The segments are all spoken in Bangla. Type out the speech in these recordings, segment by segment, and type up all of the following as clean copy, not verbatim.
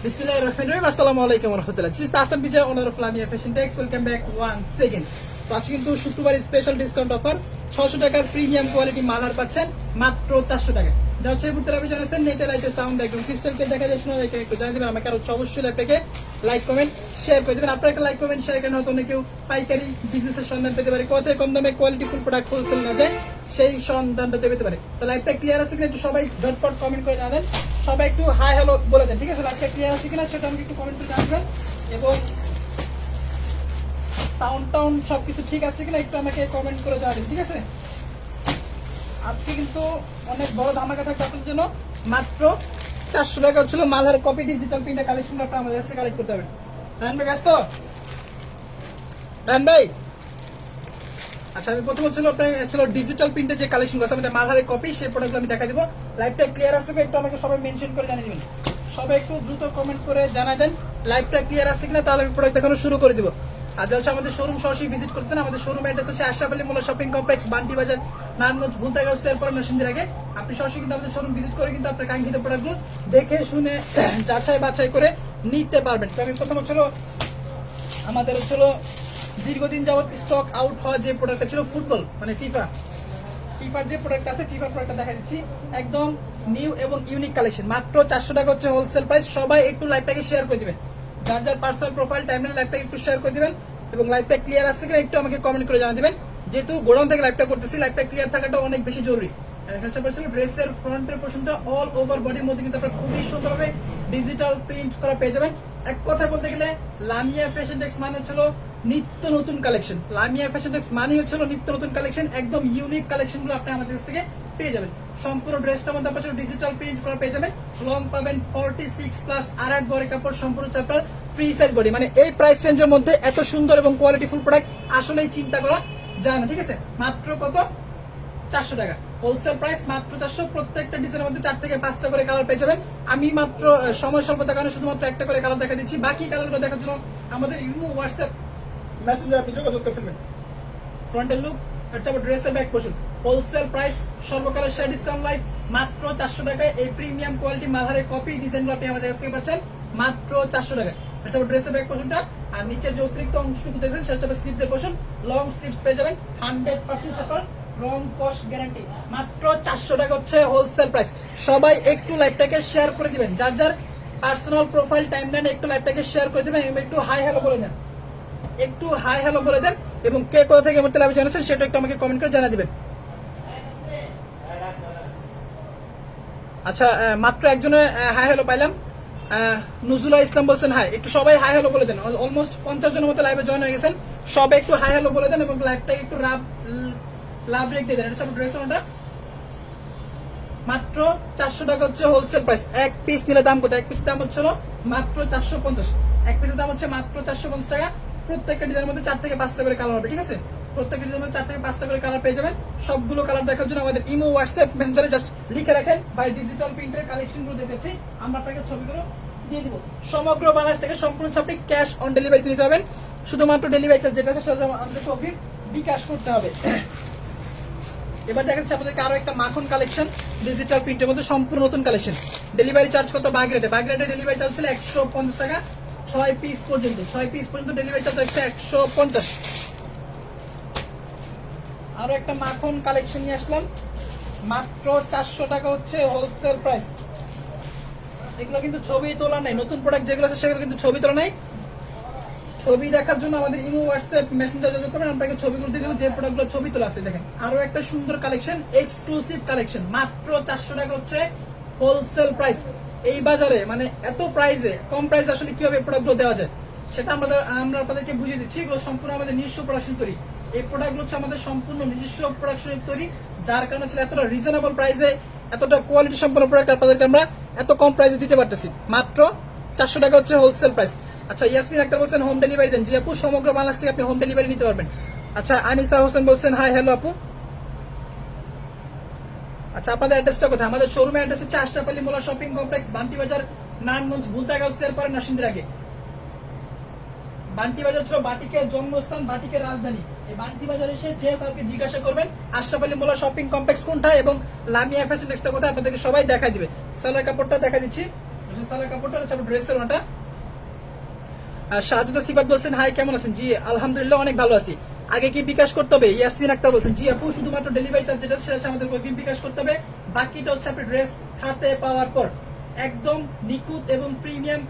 Bismillahirrahmanirrahim. Assalamualaikum warahmatullahi. This is Tastan Bijay, owner of Lamia Fashion Techs. Welcome back once again. তো আজকে কিন্তু শুক্রবার স্পেশাল ডিসকাউন্ট অফার 600 টাকার প্রিমিয়াম কোয়ালিটি মালার পাচ্ছেন মাত্র 400 টাকা। যা হচ্ছে বুঝতে পারবে জানেন নেটে লাইটে সাউন্ড একদম ক্রিস্টাল কে দেখা যায় শোনা যায় একটু জানিয়ে দিবেন আমাকে আর অবশ্যই ল্যাপটপে লাইক কমেন্ট শেয়ার করে দিবেন। আপনারা একটা লাইক কমেন্ট শেয়ার করেন হয়তো অনেক কেউ পাইকারি বিজনেসের সন্ধান পেতে পারে, কোথায় কম দামে কোয়ালিটি ফুল প্রোডাক্ট হোলসেল না যায় সেই সন্ধানটা পেতে পারে। তো লাইভটা ক্লিয়ার আছে কিনা একটু সবাই ঝটপট কমেন্ট করে জানান, সবাই একটু হাই হ্যালো বলে দেন, ঠিক আছে? লাইভটা ক্লিয়ার আছে কিনা সেটা আমাকে একটু কমেন্ট করে জানাবেন এবং সাউন্ড টাউন সবকিছু ঠিক আছে কিনা একটু আমাকে কমেন্ট করে জানাবেন, ঠিক আছে? আজকে কিন্তু অনেক বড় ধামাকা থাকবে আপনাদের জন্য। মাত্র 400 টাকা ছিল মালহার কপি ডিজিটাল প্রিন্টের কালেকশন আপনারা আমাদের কাছে কালেক্ট করতে পারবেন। রান ভাই ব্যস্ত? রান ভাই আচ্ছা, আমি প্রথম ছিল ডিজিটাল প্রিন্টের যে কালেকশন আছে আমাদের মালহারের কপি, সেই প্রোডাক্ট আমি দেখা দিব। লাইভটা ক্লিয়ার আছে একটু আমাকে সবাই মেনশন করে জানিয়ে দিবেন, সবাই একটু দ্রুত কমেন্ট করে জানাই দেন লাইভটা ক্লিয়ার আছে কিনা, তাহলে আমি প্রোডাক্ট দেখানো শুরু করে দিব। আর যারা আমাদের শোরুম সরাসরি ভিজিট করছেন, আমাদের শোরুম অ্যাড্রেস হচ্ছে আশরাফ আলী মোল্লা শপিং কমপ্লেক্স, বান্টি বাজার, নারায়ণগঞ্জ, ভুলতাগাঁও এরপর নরসিংদীর আগে। আপনি সরাসরি কিন্তু আমাদের শোরুম ভিজিট করে কিন্তু আপনার কাঙ্ক্ষিত প্রোডাক্টগুলো দেখে শুনে যাচাই বাছাই করে নিতে পারবেন। তো আমি প্রথম আমাদের দীর্ঘদিন যাবত স্টক আউট হওয়া যে প্রোডাক্টটা ছিল ফুটবল মানে ফিফার যে প্রোডাক্ট আছে, ফিফার প্রোডাক্টটা দেখা দিচ্ছি একদম নিউ এবং ইউনিক কালেকশন। মাত্র 400 টাকা হচ্ছে হোলসেল প্রাইস। সবাই একটু লাইভটাকে শেয়ার করে দিবেন, যার যার পার্সোনাল প্রোফাইল টাইমলাইন লাইভটাকে একটু শেয়ার করে দিবেন এবং লাইভটা ক্লিয়ার আসছে কিনা একটু আমাকে কমেন্ট করে জানা দিবেন। যেহেতু গোডাউন থেকে লাইভটা করতেছি, লাইভটা ক্লিয়ার থাকাটা অনেক বেশি জরুরি। ড্রেসের ফ্রন্টের পোর্শনটা অল ওভার বডির মধ্যে কিন্তু আপনারা খুবই সুন্দরভাবে ডিজিটাল প্রিন্ট করা পেয়ে যাবেন। এক কথা বলতে গেলে লামিয়া ফ্যাশন টেক্স মানে হচ্ছিল নিত্য নতুন কালেকশন। লামিয়া ফ্যাশন টেক্স মানে হচ্ছিল নিত্য নতুন কালেকশন, একদম ইউনিক কালেকশন গুলো আপনি আমাদের কাছ থেকে পেয়ে যাবেন। সম্পূর্ণ ড্রেসটার মধ্যে আপনার ডিজিটাল প্রিন্ট করা পেয়ে যাবেন। লং পাবেন 46+ আর এক বডি কাপড়, সম্পূর্ণ চাপড়ার ফ্রি সাইজ বডি। মানে এই প্রাইস রেঞ্জের মধ্যে এত সুন্দর এবং কোয়ালিটিফুল প্রোডাক্ট আসলেই চিন্তা করা যায় না, ঠিক আছে? মাত্র কত? 400 টাকা হোলসেল প্রাইস, মাত্র 400। প্রত্যেকটা ডিজাইনের মধ্যে 4 থেকে 5টা করে কালার পেয়ে যাবেন। আমি মাত্র সময় স্বল্পতার কারণে শুধুমাত্র একটা করে কালার দেখা দিচ্ছি, বাকি কালারগুলো দেখার জন্য আমাদের ইমো হোয়াটসঅ্যাপ মেসেঞ্জার আপনি যোগাযোগ করে ফেলবেন। ফ্রন্টের লুক ড্রেসের ব্যাক পোর্শন হোলসেল প্রাইস, সর্বকালের শেয়ার ডিসকাউন্ট লাইভ মাত্র 400 টাকায়। এই প্রিমিয়াম কোয়ালিটি মালহারের কপি ডিজাইনগুলো আপনি আমাদের কাছ থেকে পাচ্ছেন মাত্র 400 টাকায়। ড্রেসের ব্যাক পোর্শনটা আর নিচের যে অতিরিক্ত অংশটুকু দেখবেন সেটা হচ্ছে স্লিভসের পোর্শন, লং স্লিভস পেয়ে যাবেন 100% ছাপার, রং কস্ট গ্যারান্টি। মাত্র 400 টাকা হচ্ছে হোলসেল প্রাইস। সবাই একটু লাইভটাকে শেয়ার করে দিবেন, যার যার পার্সোনাল প্রোফাইল টাইমলাইনে একটু লাইভটাকে শেয়ার করে দিবেন এবং একটু হাই হ্যালো বলে দেন, একটু হাই হ্যালো বলে দেন এবং কে কোথা থেকে আমার লাইভ জানাচ্ছেন সেটা একটু আমাকে কমেন্ট করে জানা দিবেন। আচ্ছা, মাত্র একজনের হাই হ্যালো পাইলাম, নুজুলা ইসলাম বলছেন হাই। একটু সবাই হাই হ্যালো বলে দেন। অলমোস্ট 50 জনের মতো লাইভে জয়েন হয়ে গেছেন, সবাই একটু হাই হ্যালো বলে দেন এবং লাইভটাকে একটু লাভ রেখ দিয়ে দেন। এটা হচ্ছে ড্রেস ওটা মাত্র 400 টাকা হচ্ছে হোলসেল প্রাইস। এক পিস নিলে দাম কত? এক পিসের দাম হচ্ছিল মাত্র 450। এক পিসের দাম হচ্ছে মাত্র 450 টাকা। প্রত্যেকটা ডিজাইনের মধ্যে 4 থেকে 5টা করে কালার হবে, ঠিক আছে? প্রত্যেকটা ডিজাইনের মধ্যে 4 থেকে 5টা করে কালার পেয়ে যাবেন। সবগুলো কালার দেখার জন্য আমাদের ইমো হোয়াটসঅ্যাপ মেসেঞ্জারে জাস্ট লিখে রাখেন ভাই ডিজিটাল প্রিন্টের কালেকশন গুলো দেখেছি, আমরা আপনাকে ছবিগুলো দিয়ে দিব। সমগ্র বাংলাদেশ থেকে সম্পূর্ণ আপনি ক্যাশ অন ডেলিভারিতে নিতে পারবেন। শুধুমাত্র ডেলিভারি চার্জ যেটা আছে সেটা আমাদেরকে অগ্রিম বিকাশ করতে হবে। এবার দেখা যাচ্ছে আপনাদেরকে আরো একটা মাখন কালেকশন ডিজিটাল প্রিন্টের মধ্যে সম্পূর্ণ নতুন কালেকশন। ডেলিভারি চার্জ কত? বাগরেটে ডেলিভারি চার্জ ছিল 150 টাকা, 6 পিস পর্যন্ত। 6 পিস পর্যন্ত ডেলিভারি চার্জ হচ্ছে 150। আরো একটা মাখন কালেকশন নিয়ে আসলাম মাত্র 400 টাকা হচ্ছে হোলসেল প্রাইস। এগুলো কিন্তু ছবি তোলা নাই, নতুন প্রোডাক্ট যেগুলো আছে সেগুলো কিন্তু ছবি তোলা নাই। ছবি দেখার জন্য আমাদের ইমো হোয়াটসঅ্যাপ মেসেঞ্জার যোগাযোগ করবেন, আপনাকে ছবিগুলো দিয়ে দেবো যে প্রোডাক্টগুলো ছবি তোলা আছে। দেখেন আরো একটা সুন্দর কালেকশন, এক্সক্লুসিভ কালেকশন, মাত্র 400 টাকা হচ্ছে হোলসেল প্রাইস। এই বাজারে মানে এত প্রাইসে কম প্রাইসে আসলে কিভাবে প্রোডাক্টগুলো দেওয়া যায় সেটা আমরা আপনাদেরকে বুঝিয়ে দিচ্ছি। এগুলো সম্পূর্ণ আমাদের নিজস্ব প্রোডাকশন তৈরি। এই প্রোডাক্টগুলো হচ্ছে আমাদের সম্পূর্ণ নিজস্ব প্রোডাকশনের তৈরি, যার কারণে ছিল এতটা রিজনেবল প্রাইসে এতটা কোয়ালিটি সম্পন্ন প্রোডাক্ট আপনাদেরকে আমরা এত কম প্রাইসে দিতে পারতেছি। মাত্র 400 টাকা হচ্ছে হোলসেল প্রাইস। আচ্ছা, ইয়াসমিন আক্তার বলছেন হোম ডেলিভারি দেন। জি আপু, সমগ্র বাংলাদেশ থেকে আপনি হোম ডেলিভারি নিতে পারবেন। আচ্ছা, আনিসা হোসেন বলছেন হাই হ্যালো আপু। আচ্ছা, আপনাদের অ্যাড্রেসটা কোথায়? আমাদের শোরুমের অ্যাড্রেস হচ্ছে আশরাফ আলী মোল্লা শপিং কমপ্লেক্স, বান্টি বাজার, নারায়ণগঞ্জ, ভুলতাগাঁও এরপরে নরসিংদীর আগে। বান্টি বাজার ছিল বাটিকের জন্মস্থান, বাটিকের রাজধানী। এই বান্টি বাজার এসে যে কাউকে জিজ্ঞাসা করবেন আশরাফ আলী মোল্লা শপিং কমপ্লেক্স কোনটা এবং লামিয়া ফ্যাশন টেক্সটা কোথায়, আপনাদেরকে সবাই দেখা দিবে। সালোয়ার কাপড়টা দেখা দিচ্ছি, সালোয়ার কাপড়টা হচ্ছে ড্রেসের ওটা। শাহজাদা সিফাত বলছেন হাই কেমন আছেন? জি আলহামদুলিল্লাহ অনেক ভালো আছি। আগে কি বিকাশ করতে হবে? ইয়াসমিন আক্তার বলছেন জি আপু শুধুমাত্র ডেলিভারি চার্জ যেটা সেটা আমাদের অগ্রিম বিকাশ করতে হবে, বাকিটা হচ্ছে আপনি ড্রেস হাতে পাওয়ার পর একদম নিখুঁত এবং প্রিমিয়াম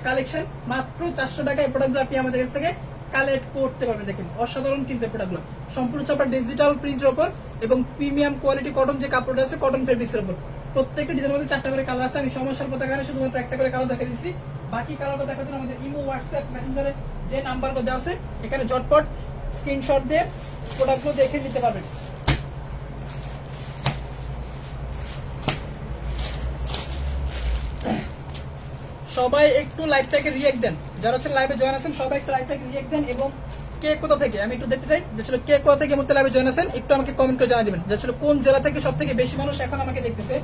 কালেকশন মাত্র 400 টাকায় প্রোডাক্টগুলো আপনি আমাদের কাছ থেকে কালেক্ট করতে পারবেন। দেখেন অসাধারণ কিন্তু প্রোডাক্টগুলো সম্পূর্ণ হচ্ছে আপনার ডিজিটাল প্রিন্টের উপর এবং প্রিমিয়াম কোয়ালিটি কটন যে কাপড়টা আছে কটন ফেব্রিক্স এর উপর। প্রত্যেকটা ডিজাইনের মধ্যে 4টা করে কালার আছে। আমি সমস্যার পথে কারণে শুধুমাত্র একটা করে কালার দেখা দিচ্ছি, বাকি কালারটা দেখার জন্য আমাদের ইমো হোয়াটসঅ্যাপ মেসেঞ্জারে যে নাম্বারগুলো দেওয়া আছে এখানে ঝটপট স্ক্রিনশট দিয়ে প্রোডাক্টগুলো দেখে নিতে পারবেন। সবাই একটু লাইভটাকে রিয়েক্ট দেন, যারা হচ্ছে লাইভে জয়েন আছেন সবাই একটু লাইভটাকে রিয়েক্ট দেন এবং কে কোথা থেকে, আমি একটু দেখতে চাই যে ছিল কে কোথা থেকে মুহূর্তে লাইভে জয়েন আছেন একটু আমাকে কমেন্ট করে জানিয়ে দিবেন। যে ছিল কোন জেলা থেকে সব থেকে বেশি মানুষ এখন আমাকে দেখতেছে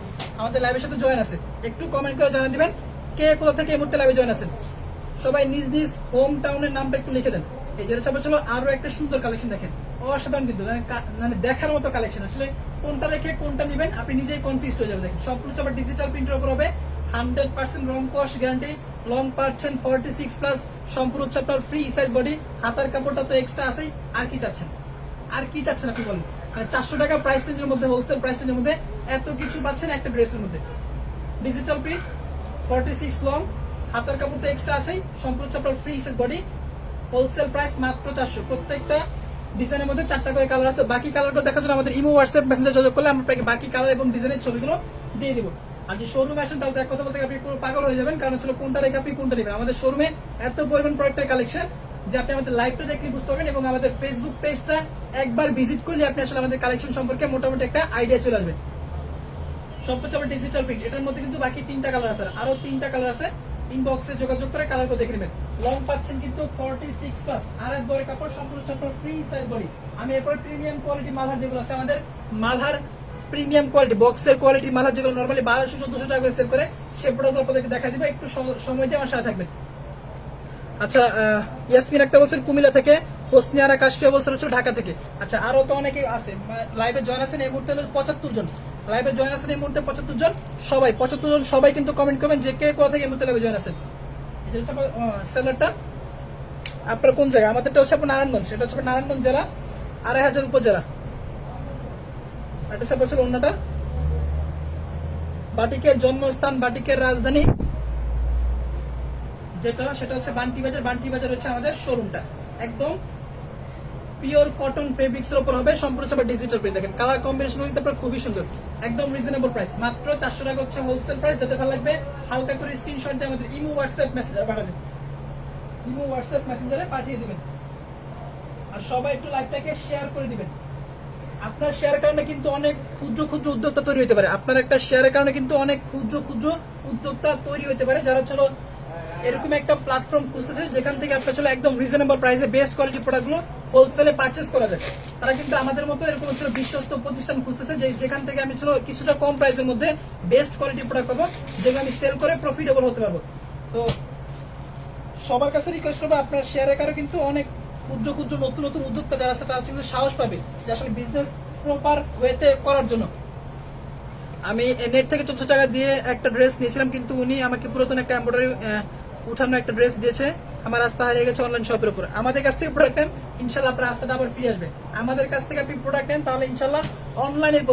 আমাদের লাইভের সাথে জয়েন আছে, একটু কমেন্ট করে জানিয়ে দিবেন কে কোথা থেকে এই মুহূর্তে লাইভে জয়েন আছেন। সবাই নিজ নিজ হোম টাউনের নামটা একটু লিখে দেন। এই যেটা চাপা ছিল আরো একটা সুন্দর কালেকশন দেখেন, অসাধারণ কিন্তু মানে দেখার মতো কালেকশন। আসলে কোনটা রেখে কোনটা নেবেন আপনি নিজেই কনফিউজ হয়ে যাবেন। দেখেন সবগুলো চাপা ডিজিটাল প্রিন্টের উপর হবে, 100% রং কস গ্যারান্টি, লং পাচ্ছেন 46 প্লাস, সম্পূর্ণ হচ্ছে আপনার ফ্রি সাইজ বডি, হাতার কাপড়টা তো এক্সট্রা আছেই। আর কি চাচ্ছেন, আর কি চাচ্ছেন আপনি বলেন? মানে 400 টাকা প্রাইস রেঞ্জের মধ্যে, হোলসেল প্রাইস রেঞ্জের মধ্যে এত কিছু পাচ্ছেন একটা ড্রেসের মধ্যে। ডিজিটাল প্রিন্ট 46 লং, হাতার কাপড় তো এক্সট্রা আছেই, সম্পূর্ণ হচ্ছে আপনার free size body, wholesale price মাত্র 400। প্রত্যেকটা ডিজাইনের মধ্যে 4টা করে কালার আছে। বাকি কালারগুলো দেখার জন্য আমাদের ইমো হোয়াটসঅ্যাপ মেসেঞ্জার যোগাযোগ করলে আমরা আপনাকে বাকি কালার এবং ডিজাইনের ছবিগুলো দিয়ে দিব। আর যে শোরুমে আসেন তাহলে এক কথা বলতে আপনি পুরো পাগল হয়ে যাবেন, কারণ হচ্ছে কোনটা রেখে আপনি কোনটা নেবেন। আমাদের শোরুমে এত পরিমাণ প্রোডাক্টের কালেকশন যে আপনি আমাদের লাইভটা দেখলে বুঝতে পারবেন এবং আমাদের ফেসবুক পেজটা একবার ভিজিট করলে আপনি আসলে আমাদের কালেকশন সম্পর্কে মোটামুটি একটা আইডিয়া চলে আসবে। সবকিছু আবার ডিজিটাল প্রিন্ট, এটার মধ্যে কিন্তু বাকি 3টা কালার আছে, আরো 3টা কালার আছে। ইনবক্সে যোগাযোগ করে কালারগুলো দেখে নেবেন। লং পাচ্ছেন কিন্তু 46 প্লাস, আর এক বড় কাপড়, সম্পূর্ণ আপনার ফ্রি সাইজ বডি। আমি এরপর প্রিমিয়াম কোয়ালিটি মালহার যেগুলো আছে আমাদের মালহার প্রিমিয়াম কোয়ালিটি বক্সের কোয়ালিটি মালহার যেগুলো নরমালি 1200-1400 টাকা করে সেল করে সে প্রোডাক্ট আপনাদেরকে দেখা দিবে। একটু সময় দিয়ে আমার সাথে থাকবেন। আচ্ছা ইয়াসমিন একটা বলছেন কুমিল্লা থেকে, হোসনিয়ারা কাশফিয়া বলছেন হচ্ছে ঢাকা থেকে। আচ্ছা আরো তো অনেকে আছে লাইভে জয়েন আছেন এই মুহূর্তে 75 জন লাইভে জয়েন আছেন এই মুহূর্তে 75 জন। সবাই 75 জন সবাই কিন্তু কমেন্ট করবেন যে কে কোথা থেকে এই মুহূর্তে লাইভে জয়েন আছেন। এটা হচ্ছে সেলারটা আপনার কোন জায়গা, আমাদেরটা হচ্ছে আপনার নারায়ণগঞ্জ, সেটা হচ্ছে নারায়ণগঞ্জ জেলা 2500 উপজেলা। এটা হচ্ছে অন্যটা বাটিকের জন্মস্থান, বাটিকের রাজধানী যেটা সেটা হচ্ছে বান্টি বাজার। বান্টি বাজার হচ্ছে আমাদের শোরুমটা, একদম পিওর কটন ফেব্রিক্স এর উপর হবে, সম্পূর্ণ সব ডিজিটাল প্রিন্ট। দেখেন কালার কম্বিনেশন কিন্তু আপনার খুবই সুন্দর, একদম রিজনেবল প্রাইস, মাত্র 400 টাকা হচ্ছে হোলসেল প্রাইস। যাদের ভালো লাগবে হালকা করে স্ক্রিনশট দিয়ে আমাদের ইমো হোয়াটসঅ্যাপ মেসেঞ্জারে পাঠাবেন, ইমো হোয়াটসঅ্যাপ মেসেঞ্জারে পাঠিয়ে দিবেন। আর সবাই একটু লাইভটাকে শেয়ার করে দিবেন। আপনার শেয়ারের কারণে কিন্তু অনেক ক্ষুদ্র ক্ষুদ্র উদ্যোক্তা তৈরি হতে পারে। আপনার একটা শেয়ারের কারণে কিন্তু অনেক ক্ষুদ্র ক্ষুদ্র উদ্যোক্তা তৈরি হতে পারে, যারা চলো এরকম একটা প্ল্যাটফর্ম খুঁজতেছে যেখান থেকে আপনার চলো একদম রিজনেবল প্রাইসে বেস্ট কোয়ালিটি প্রোডাক্টগুলো হোলসেলে পারচেস করা যায়। তারা কিন্তু আমাদের মতো এরকম ছিল বিশ্বস্ত প্রতিষ্ঠান খুঁজতেছে যেখান থেকে আমি চলো কিছুটা কম প্রাইসের মধ্যে বেস্ট কোয়ালিটি প্রোডাক্ট পাবো, যেগুলো আমি সেল করে প্রফিটেবল হতে পারবো। তো সবার কাছে রিকোয়েস্ট করবো, আপনার শেয়ারের কারণে কিন্তু অনেক ক্ষুদ্র ক্ষুদ্র নতুন নতুন উদ্যোক্তা যারা আছে তারা কিন্তু সাহস পাবে যে আসলে বিজনেস প্রপার ওয়েতে করার জন্য। আমি নেট থেকে 400 টাকা দিয়ে একটা ড্রেস নিয়েছিলাম, কিন্তু উনি আমাকে পুরাতন একটা এমব্রয়ডারি উঠানো একটা ড্রেস দিয়েছে, আমার রাস্তা হারিয়ে গেছে অনলাইন শপের উপর। আমাদের কাছ থেকে প্রোডাক্ট নেন ইনশাল্লাহ আপনার রাস্তাটা আবার ফিরে আসবে। আমাদের কাছ থেকে আপনি প্রোডাক্ট নেন তাহলে ইনশাল্লাহ অনলাইনের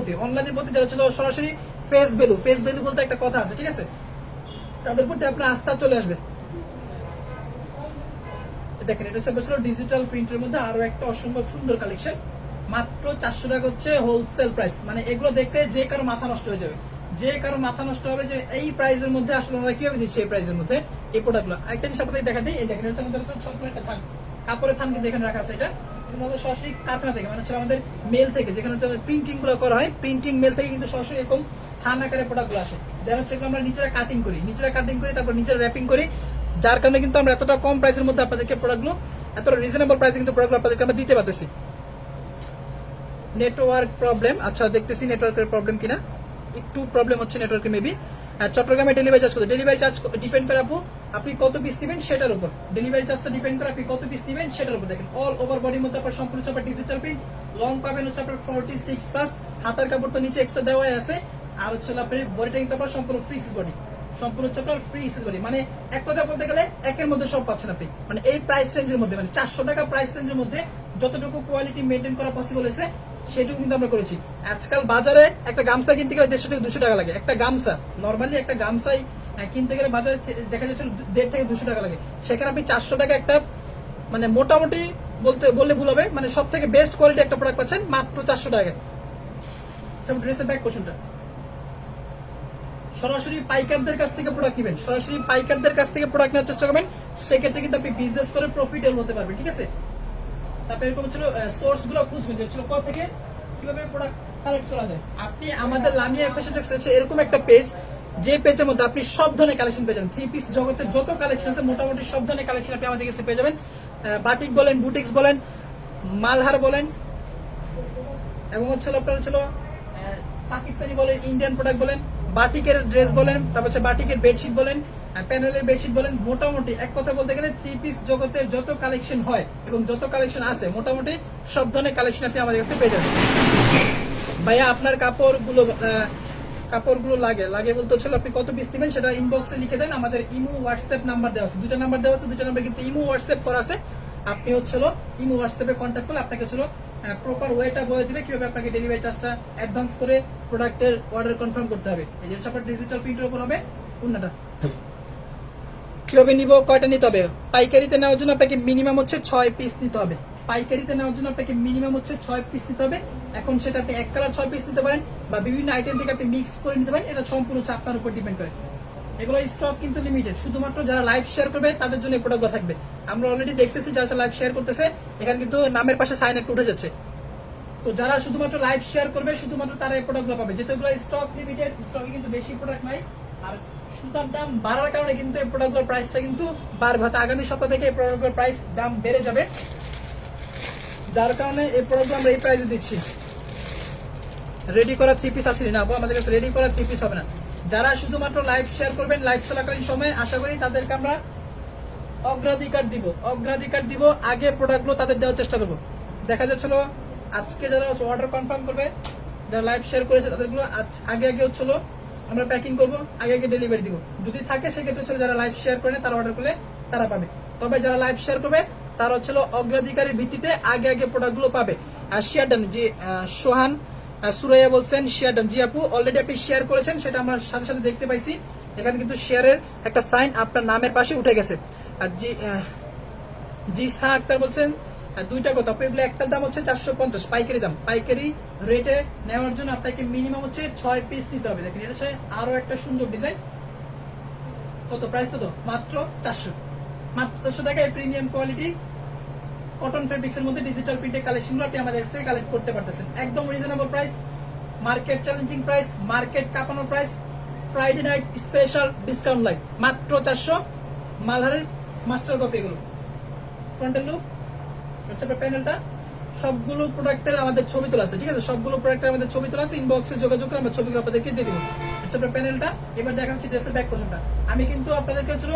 প্রতি যারা ছিল সরাসরি ফেস ভ্যালু বলতে একটা কথা আছে, ঠিক আছে, তাদের প্রতি আপনার আস্থা চলে আসবে। দেখেন এটা হচ্ছে ডিজিটাল প্রিন্টের মধ্যে আরো একটা অসম্ভব সুন্দর কালেকশন, মাত্র 400 টাকা হচ্ছে হোলসেল প্রাইস। মানে এগুলো দেখতে যে কারো মাথা নষ্ট হয়ে যাবে, যে কারো মাথা নষ্ট হবে যে এই প্রাইসের মধ্যে আসলে আমরা কিভাবে দিচ্ছি এই প্রাইসের মধ্যে এই প্রোডাক্টগুলো। একটা জিনিস আপনাদের দেখা দিই, এই দেখেন হচ্ছে আমাদের সম্পূর্ণ একটা থান, কাপড়ের থান কিন্তু এখানে রাখা আছে। এটা সরাসরি কারখানা থেকে মানে হচ্ছে আমাদের মেল থেকে, যেখানে হচ্ছে প্রিন্টিং গুলো করা হয়, প্রিন্টিং মেল থেকে কিন্তু সরাসরি এরকম থান আকারে প্রোডাক্টগুলো আসে। দেখা হচ্ছে এগুলো আমরা নিচেরা কাটিং করি, তারপর নিচেরা র্যাপিং করি, যার কারণে কিন্তু আমরা এতটা কম প্রাইসের মধ্যে আপনাদেরকে প্রোডাক্টগুলো এতটা রিজনেবল প্রাইসে কিন্তু প্রোডাক্টগুলো আপনাদেরকে আমরা দিতে পারতেছি। নেটওয়ার্ক প্রবলেম, আচ্ছা দেখতেছি নেটওয়ার্কের প্রবলেম কিনা, একটু প্রবলেম হচ্ছে নেটওয়ার্কে মেবি। চট্টগ্রামে ডেলিভারি চার্জ কত? ডেলিভারি চার্জ ডিপেন্ড করে আপু আপনি কত পিস দিবেন সেটার উপর, ডেলিভারি চার্জটা ডিপেন্ড করে আপনি কত পিস দিবেন সেটার উপর। দেখেন অল ওভার বডির মধ্যে আপনার সম্পূর্ণ আপনার ডিজিটাল প্রিন্ট, লং পাবেন হচ্ছে আপনার 46 প্লাস, হাতার কাপড় তো নিচে এক্সট্রা দেওয়াই আছে, আর হচ্ছে আপনার বডিটা কিন্তু আপনার সম্পূর্ণ ফ্রি বডি, সম্পূর্ণ হচ্ছে আপনার ফ্রি এক্সেসরি, মানে এক কথা বলতে গেলে একের মধ্যে সব পাচ্ছেন আপনি, মানে এই প্রাইস রেঞ্জের মধ্যে, মানে 400 টাকা প্রাইস রেঞ্জের মধ্যে যতটুকু কোয়ালিটি মেনটেন করা পসিবল হয়েছে সেটুকু কিন্তু আমরা করেছি। আজকাল বাজারে একটা গামছা কিনতে গেলে 150 থেকে 200 টাকা লাগে, একটা গামছা নর্মালি একটা গামছাই কিনতে গেলে বাজারে দেখা যাচ্ছে 150 থেকে 200 টাকা লাগে, সেখানে আপনি 400 টাকা একটা মানে মোটামুটি বললে ভুল হবে, মানে সব থেকে বেস্ট কোয়ালিটি একটা প্রোডাক্ট পাচ্ছেন মাত্র 400 টাকায়। ড্রেসের ব্যাক পোর্শনটা সরাসরি পাইকারদের কাছ থেকে প্রোডাক্ট নেবেন, সরাসরি পাইকারদের কাছ থেকে প্রোডাক্ট নেওয়ার চেষ্টা করবেন, সেক্ষেত্রে কিন্তু আপনি বিজনেস করে প্রফিটেবল হতে পারবেন, ঠিক আছে। তারপরে এরকম ছিল সোর্স গুলো খুঁজবেন যে কোথা থেকে কিভাবে প্রোডাক্ট কালেক্ট করা যায়। আপনি আমাদের লামিয়া ফ্যাশন টেক্স হচ্ছে এরকম একটা পেজ, যে পেজের মধ্যে আপনি সব ধরনের কালেকশন পেয়ে যাবেন, 3 পিস জগতের যত কালেকশন আছে মোটামুটি সব ধরনের কালেকশন আপনি আমাদের কাছে পেয়ে যাবেন। বাটিক বলেন, বুটিক্স বলেন, মালহার বলেন, এবং হচ্ছে আপনার হচ্ছিল পাকিস্তানি বলেন, ইন্ডিয়ান প্রোডাক্ট বলেন, বাটিকের ড্রেস বলেন, তারপর হচ্ছে বাটিকের বেডশিট বলেন, প্যানেলের বেডশিট বলেন, মোটামুটি এক কথা বলতে গেলে 3 পিস জগতের যত কালেকশন হয় এবং যত কালেকশন আছে মোটামুটি সব ধরনের কালেকশন আপনি আমাদের কাছে পেয়ে যাবেন। ভাইয়া আপনার কাপড়গুলো লাগে বলতে হচ্ছে আপনি কত পিস দিবেন সেটা ইনবক্সে লিখে দেন, আমাদের ইমো হোয়াটসঅ্যাপ নাম্বার দেওয়া আছে, দুইটা নাম্বার দেওয়া আছে, দুইটা নাম্বার কিন্তু ইমো হোয়াটসঅ্যাপ করা আছে। আপনি হচ্ছিল ইমো হোয়াটসঅ্যাপে কন্ট্যাক্ট করলে আপনাকে হচ্ছিল প্রপার ওয়েটা বলে দিবে কিভাবে আপনাকে ডেলিভারি চার্জটা অ্যাডভান্স করে প্রোডাক্টের অর্ডার কনফার্ম করতে হবে। এই যে আপনার ডিজিটাল প্রিন্টের উপর হবে অন্যটা কিভাবে নিব, কয়টা নিতে হবে। পাইকারিতে নেওয়ার জন্য আপনাকে মিনিমাম হচ্ছে 6 পিস নিতে হবে, পাইকারিতে নেওয়ার জন্য আপনাকে মিনিমাম হচ্ছে 6 পিস নিতে হবে। এখন সেটা আপনি এক কালার 6 পিস নিতে পারেন বা বিভিন্ন আইটেম থেকে আপনি মিক্স করে নিতে পারেন, এটা সম্পূর্ণ হচ্ছে আপনার উপর ডিপেন্ড করে। এগুলো স্টক কিন্তু লিমিটেড, শুধুমাত্র যারা লাইভ শেয়ার করবে তাদের জন্য এই প্রোডাক্টগুলো থাকবে। আমরা অলরেডি দেখতেছি যারা লাইভ শেয়ার করতেছে এখানে কিন্তু নামের পাশে সাইন আপ উঠে যাচ্ছে, তো যারা শুধুমাত্র লাইভ শেয়ার করবে শুধুমাত্র তারা এই প্রোডাক্টগুলো পাবে, যেহেতু এগুলো স্টক লিমিটেড, স্টকে কিন্তু বেশি প্রোডাক্ট নাই। আর সুতার দাম বাড়ার কারণে কিন্তু এই প্রোডাক্টগুলোর প্রাইসটা কিন্তু বাড়বে, আগামী সপ্তাহ থেকে এই প্রোডাক্টগুলোর প্রাইস দাম বেড়ে যাবে, যার কারণে এই প্রোডাক্টগুলো আমরা এই প্রাইসে দিচ্ছি। রেডি করা 3 পিস আসেনি না আপু, আমাদের কাছে রেডি করা 3 পিস হবে না। যারা শুধুমাত্র লাইভ শেয়ার করবেন লাইভ চলাকালীন সময়, আশা করি তাদেরকে আমরা অগ্রাধিকার দিব, আগে প্রোডাক্টগুলো তাদের দেওয়ার চেষ্টা করবো। দেখা যাচ্ছিল আজকে যারা অর্ডার কনফার্ম করবে, যারা লাইভ শেয়ার করেছে তাদেরগুলো আগে হচ্ছিল আমরা প্যাকিং করবো, আগে ডেলিভারি দিব। যদি থাকে সেক্ষেত্রে হচ্ছে যারা লাইভ শেয়ার করে তারা অর্ডার করলে তারা পাবে, তবে যারা লাইভ শেয়ার করবে তারা হচ্ছিল অগ্রাধিকারের ভিত্তিতে আগে প্রোডাক্টগুলো পাবে। আর শেয়ার ডান যে সোহান সুরাইয়া বলছেন শেয়ার ডান, জি আপু অলরেডি আপনি শেয়ার করেছেন সেটা আমরা সাথে সাথে দেখতে পাইছি, এখানে কিন্তু শেয়ারের একটা সাইন আপনার নামের পাশে উঠে গেছে। আর জি শাহ আক্তার বলছেন 2টা কথা আপু, এগুলো একটার দাম হচ্ছে 450 পাইকারি দাম, পাইকারি রেটে নেওয়ার জন্য আপনাকে মিনিমাম হচ্ছে 6 পিস নিতে হবে। দেখেন এটা হচ্ছে আরো একটা সুন্দর ডিজাইন, কত প্রাইস কত, মাত্র 400 টাকায় প্রিমিয়াম কোয়ালিটি কটন ফেব্রিক্স এর মধ্যে ডিজিটাল প্রিন্টের কালেকশনগুলো আপনি আমাদের কাছ থেকে কালেক্ট করতে পারতেছেন, একদম reasonable price, market challenging price, market কাঁপানো price, Friday night special discount live, মাত্র 400। মালহারের মাস্টার কপি এগুলো, ফ্রন্টের লুক হচ্ছে প্যানেলটা, সবগুলো প্রোডাক্টের আমাদের ছবি তোলা আছে, ঠিক আছে, সবগুলো প্রোডাক্টের আমাদের ছবি তোলা আছে, ইনবক্সে যোগাযোগ করে আমরা ছবিগুলো আপনাদেরকে দিয়ে দিব। হচ্ছে প্যানেলটা, এবার দেখাচ্ছি ড্রেসের ব্যাক পোর্শনটা। আমি কিন্তু আপনাদেরকে হচ্ছে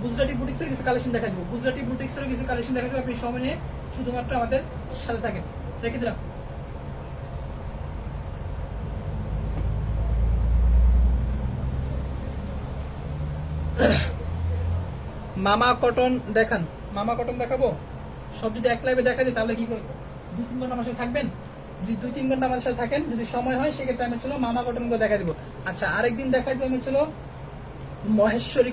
গুজরাটি বুটিক্সের কিছু কালেকশন দেখা দিব, গুজরাটি বুটিক্সের কিছু কালেকশন দেখা দিব, আপনি সময় নিয়ে শুধুমাত্র আমাদের সাথে থাকেন। রেখে দিলাম। মামা কটন দেখান, মামা কটন দেখাবো, সব যদি এক লাইভে দেখা যায় তাহলে কি 2-3 ঘন্টা আমার সাথে থাকবেন, যদি 2-3 ঘন্টা আমাদের সাথে থাকেন, যদি সময় হয় সেক্ষেত্রে আমি ছিল মামা কটন গুলো দেখা দিব। আচ্ছা আরেকদিন দেখা দিব আমি ছিল মহেশ্বরী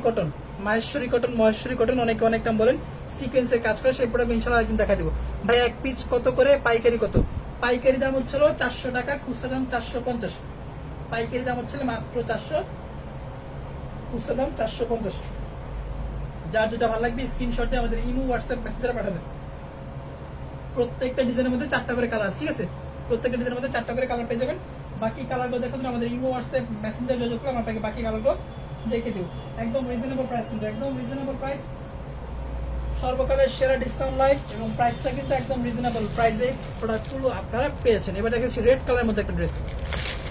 কটন, অনেকে অনেক নাম বলেন, সিকোয়েন্সের কাজ করে, সেই প্রোডাক্ট ইনশাআল্লাহ একদিন দেখা দিব। ভাই এক পিস কত করে, পাইকারি কত? পাইকারি দাম হচ্ছিল 400 টাকা, খুচরা দাম 450, পাইকারি দাম হচ্ছিল মাত্র 400, খুচরা দাম 450। যার যেটা ভালো লাগবে স্ক্রিনশট দিয়ে আমাদের ইমো হোয়াটসঅ্যাপ মেসেঞ্জারে পাঠাবেন। প্রত্যেকটা ডিজাইনের মধ্যে 4টা করে কালার আছে, ঠিক আছে, প্রত্যেকটা ডিজাইনের মধ্যে 4টা করে কালার পেয়ে যাবেন। বাকি কালারগুলো দেখার জন্য আমাদের ইমো হোয়াটসঅ্যাপ মেসেঞ্জার যোগাযোগ করে আপনাকে বাকি কালারগুলো দেখে দেব। একদম রিজনেবল প্রাইস, কিন্তু একদম রিজনেবল প্রাইস, সর্বকালের সেরা ডিসকাউন্ট লাইভ, এবং প্রাইসটা কিন্তু একদম রিজনেবল প্রাইসে প্রোডাক্টগুলো আপনারা পেয়েছেন। এবার দেখেছি রেড কালারের মধ্যে একটা ড্রেস,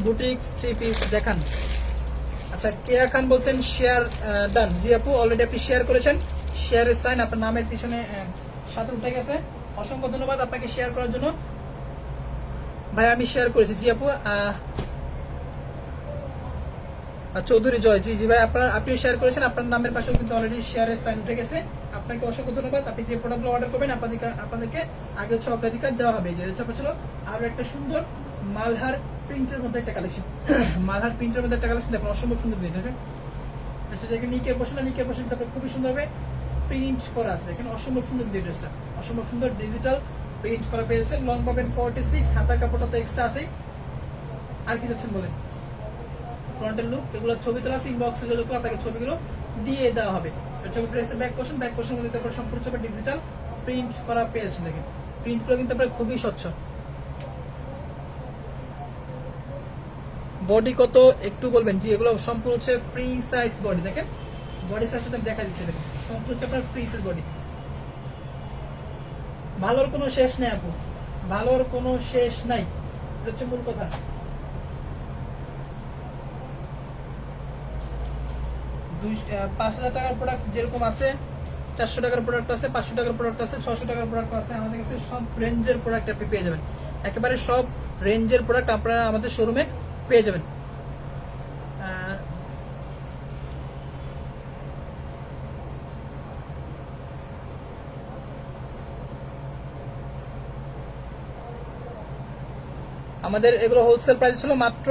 বুটিক্স 3 পিস দেখান। আচ্ছা কেয়া খান বলছেন শেয়ার ডান, জি আপু অলরেডি আপনি শেয়ার করেছেন, শেয়ারের সাইন আপনার নামের পিছনে সাথে উঠে গেছে, অসংখ্য ধন্যবাদ আপনাকে শেয়ার করার জন্য। ভাই আমি শেয়ার করেছি, জি আপু চৌধুরী জয়, জি জি ভাই, আপনিও শেয়ার করেছেন, আপনার নামের পাশেও কিন্তু অলরেডি শেয়ারের সাইন উঠে গেছে। আপনাকে অসংখ্য ধন্যবাদ। আপনি যে প্রোডাক্টগুলো অর্ডার করবেন আপনাদেরকে আগে হচ্ছে অগ্রাধিকার দেওয়া হবে। যে হচ্ছে ছিল আরো একটা সুন্দর মালহার প্রিন্টের মধ্যে একটা কালেকশন, মালহার প্রিন্টের মধ্যে একটা কালেকশন দেখুন, অসম্ভব সুন্দর প্রিন্ট। দেখেন সেটাকে নিকের পোর্শন তারপর খুবই সুন্দরভাবে প্রিন্ট করা আছে। দেখেন অসম্ভব সুন্দর ড্রেসটা, অসম্ভব সুন্দর ডিজিটাল প্রিন্ট করা পেয়েছেন। লং পাবেন 46, হাতার কাপড়টা তো এক্সট্রা আছে। আর কি যাচ্ছেন বলেন? ফ্রন্টের লুক, এগুলো ছবি তোলা আছে, ইনবক্সে যোগাযোগ করে আপনাকে ছবিগুলো দিয়ে দেওয়া হবে। ছবি ড্রেসের ব্যাক পোর্শন মধ্যে তারপর সম্পূর্ণ ছবি ডিজিটাল প্রিন্ট করা পেয়েছেন। দেখেন প্রিন্টগুলো কিন্তু আপনার খুবই স্বচ্ছ। বডি কত একটু বলবেন? জি, এগুলো সম্পূর্ণ হচ্ছে ফ্রি সাইজ বডি। দেখেন বডি সাইজটা দেখা দিচ্ছে, দেখেন সম্পূর্ণ হচ্ছে আপনার ফ্রি সাইজ বডি। ভালোর কোনো শেষ নেই আপু, ভালোর কোনো শেষ নাই, এটা হচ্ছে মূল কথা। 5,000 টাকার প্রোডাক্ট যেরকম আছে, 400 টাকার প্রোডাক্ট আছে, 500 টাকার প্রোডাক্ট আছে, 600 টাকার প্রোডাক্ট আছে। আমাদের কাছে সব রেঞ্জের প্রোডাক্ট আপনি পেয়ে যাবেন, একেবারে সব রেঞ্জের প্রোডাক্ট আপনারা আমাদের শোরুমে পেয়ে যাবেন। আমাদের এগুলো হোলসেল প্রাইস ছিল মাত্র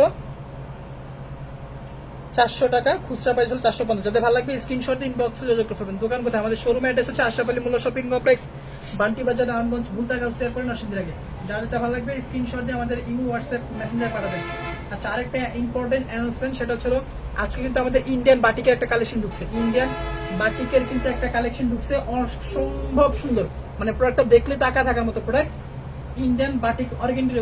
400 টাকা, খুচরা প্রাইস হলো 450। যাদের ভালো লাগবে স্ক্রিনশট দিয়ে ইনবক্সে যোগাযোগ করবেন। দোকান কোথায়? আমাদের শোরুম অ্যাড্রেস হচ্ছে আশরাফ আলী মূল্য শপিং কমপ্লেক্স, বান্টি বাজার, নারায়ণগঞ্জ, ভুলতাগাঁও শেয়ার করেন নরসিংদীর আগে। যা যেটা ভালো লাগবে স্ক্রিনশট দিয়ে আমাদের ইমো, হোয়াটসঅ্যাপ, মেসেঞ্জার পাঠাবেন। আচ্ছা, আরেকটা ইম্পর্টেন্ট অ্যানাউন্সমেন্ট, সেটা হচ্ছে আজকে কিন্তু আমাদের ইন্ডিয়ান বাটিকের একটা কালেকশন ঢুকছে। ইন্ডিয়ান বাটিকের কিন্তু একটা কালেকশন ঢুকছে, অসম্ভব সুন্দর, মানে প্রোডাক্টটা দেখলে তাকা থাকার মতো প্রোডাক্ট। ইন্ডিয়ান বাটিক অর্গেন্ডির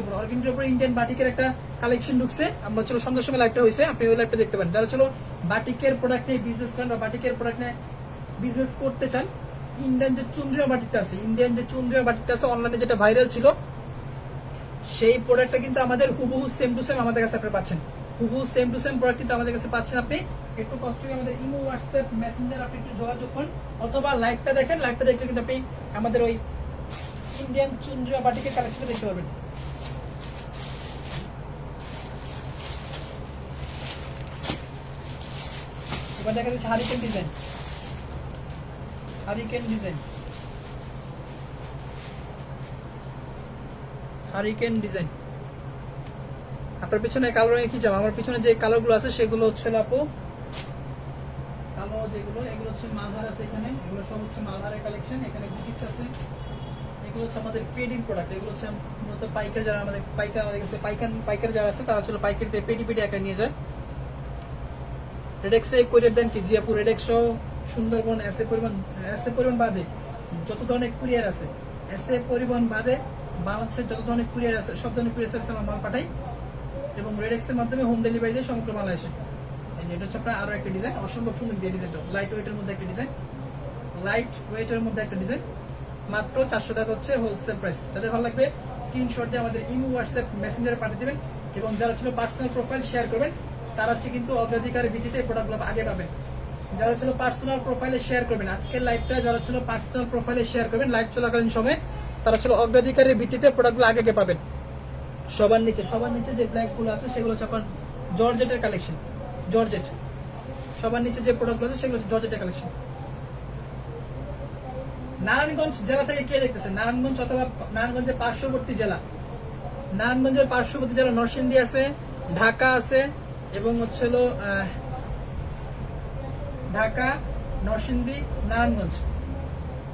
উপর ইন্ডিয়ান বাটিকের একটা কালেকশন ঢুকছে। আমরা চলো সন্ধ্যার সময় লাইভটা হয়েছে, আপনি ওই লাইভটা দেখতে পারেন। যারা চলো বাটিকের প্রোডাক্ট নিয়ে বিজনেস করেন বা বাটিকের প্রোডাক্ট নিয়ে বিজনেস করতে চান, ইন্ডিয়ান যে চুন্দ্রিয়া বাটিকটা আছে, অনলাইনে যেটা ভাইরাল ছিল, সেই প্রোডাক্টটা কিন্তু আমাদের হুবহু সেম টু সেম আমাদের কাছে আপনি পাচ্ছেন। হুবহু সেম টু সেম প্রোডাক্ট কিন্তু আমাদের কাছে পাচ্ছেন আপনি। একটু কষ্ট করে আমাদের ইমো, হোয়াটসঅ্যাপ, মেসেঞ্জার আপনি একটু যোগাযোগ করেন, অথবা লাইভটা দেখেন। লাইভটা দেখলে কিন্তু আপনি আমাদের ওই ইন্ডিয়ান চুন্দ্রিয়া বাটিকের কালেকশন দেখতে পারবেন। এবার দেখা যাচ্ছে হারিকেন ডিজাইন, হারিকেন ডিজাইন। আপনার পিছনে কালো রঙের কি জামা? আমার পিছনে যে কালার গুলো আছে সেগুলো হচ্ছে আপু কালো যেগুলো, এগুলো হচ্ছে মালহার আছে এখানে, এগুলো সব হচ্ছে মালহারের কালেকশন। এখানে বুটিক্স আছে, এগুলো হচ্ছে আমাদের পেডি প্রোডাক্ট। এগুলো হচ্ছে মূলত পাইকার, যারা আমাদের কাছে পাইকার যারা আছে, তারা ছিল পাইকারি দিয়ে পেডি আকারে নিয়ে যায়। রেডেক্সে কোরিয়ার দেন কি? জি আপু, রেডেক্স সুন্দরবন এসএ পরিবহন বাদে যত ধরনের কুরিয়ার আছে, এসএ পরিবহন বাদে বাংলাদেশের যত ধরনের কুরিয়ার আছে, সব ধরনের কুরিয়ার সার্ভিস আমরা মাল পাঠাই এবং রেডেক্সের মাধ্যমে হোম ডেলিভারি দিয়ে সমগ্র মাল আসে। এটা হচ্ছে আপনার আরো একটা ডিজাইন, অসম্ভব সুন্দর ডিজাইনটা, লাইট ওয়েটের মধ্যে একটা ডিজাইন, মাত্র 400 টাকা হচ্ছে হোলসেল প্রাইস। যাদের ভালো লাগবে স্ক্রিনশট দিয়ে আমাদের ইমো, হোয়াটসঅ্যাপ, মেসেঞ্জারে পাঠিয়ে দেবেন এবং যারা ছিল পার্সোনাল প্রোফাইল শেয়ার করবেন, তারা হচ্ছে কিন্তু অগ্রাধিকারের ভিত্তিতে প্রোডাক্টগুলো আগে পাবেন। যারা ছিল পার্সোনাল প্রোফাইলে শেয়ার করবেন, আজকের লাইভটা যারা ছিল পার্সোনাল প্রোফাইলে শেয়ার করবেন লাইভ চলাকালীন সময়, তারা ছিল অগ্রাধিকারের ভিত্তিতে প্রোডাক্টগুলো আগে পাবেন। সবার নিচে যে ব্ল্যাক গুলো আছে সেগুলো হচ্ছে আপনার জর্জেটের কালেকশন, জর্জেট। সবার নিচে যে প্রোডাক্টগুলো আছে সেগুলো হচ্ছে জর্জেটের কালেকশন। নারায়ণগঞ্জ জেলা থেকে কে দেখতেছেন? নারায়ণগঞ্জ অথবা নারায়ণগঞ্জের পার্শ্ববর্তী জেলা, নারায়ণগঞ্জের পার্শ্ববর্তী জেলা নরসিংদী আছে, ঢাকা আছে এবং হচ্ছে ঢাকা, নরসিংদী, নারায়ণগঞ্জ।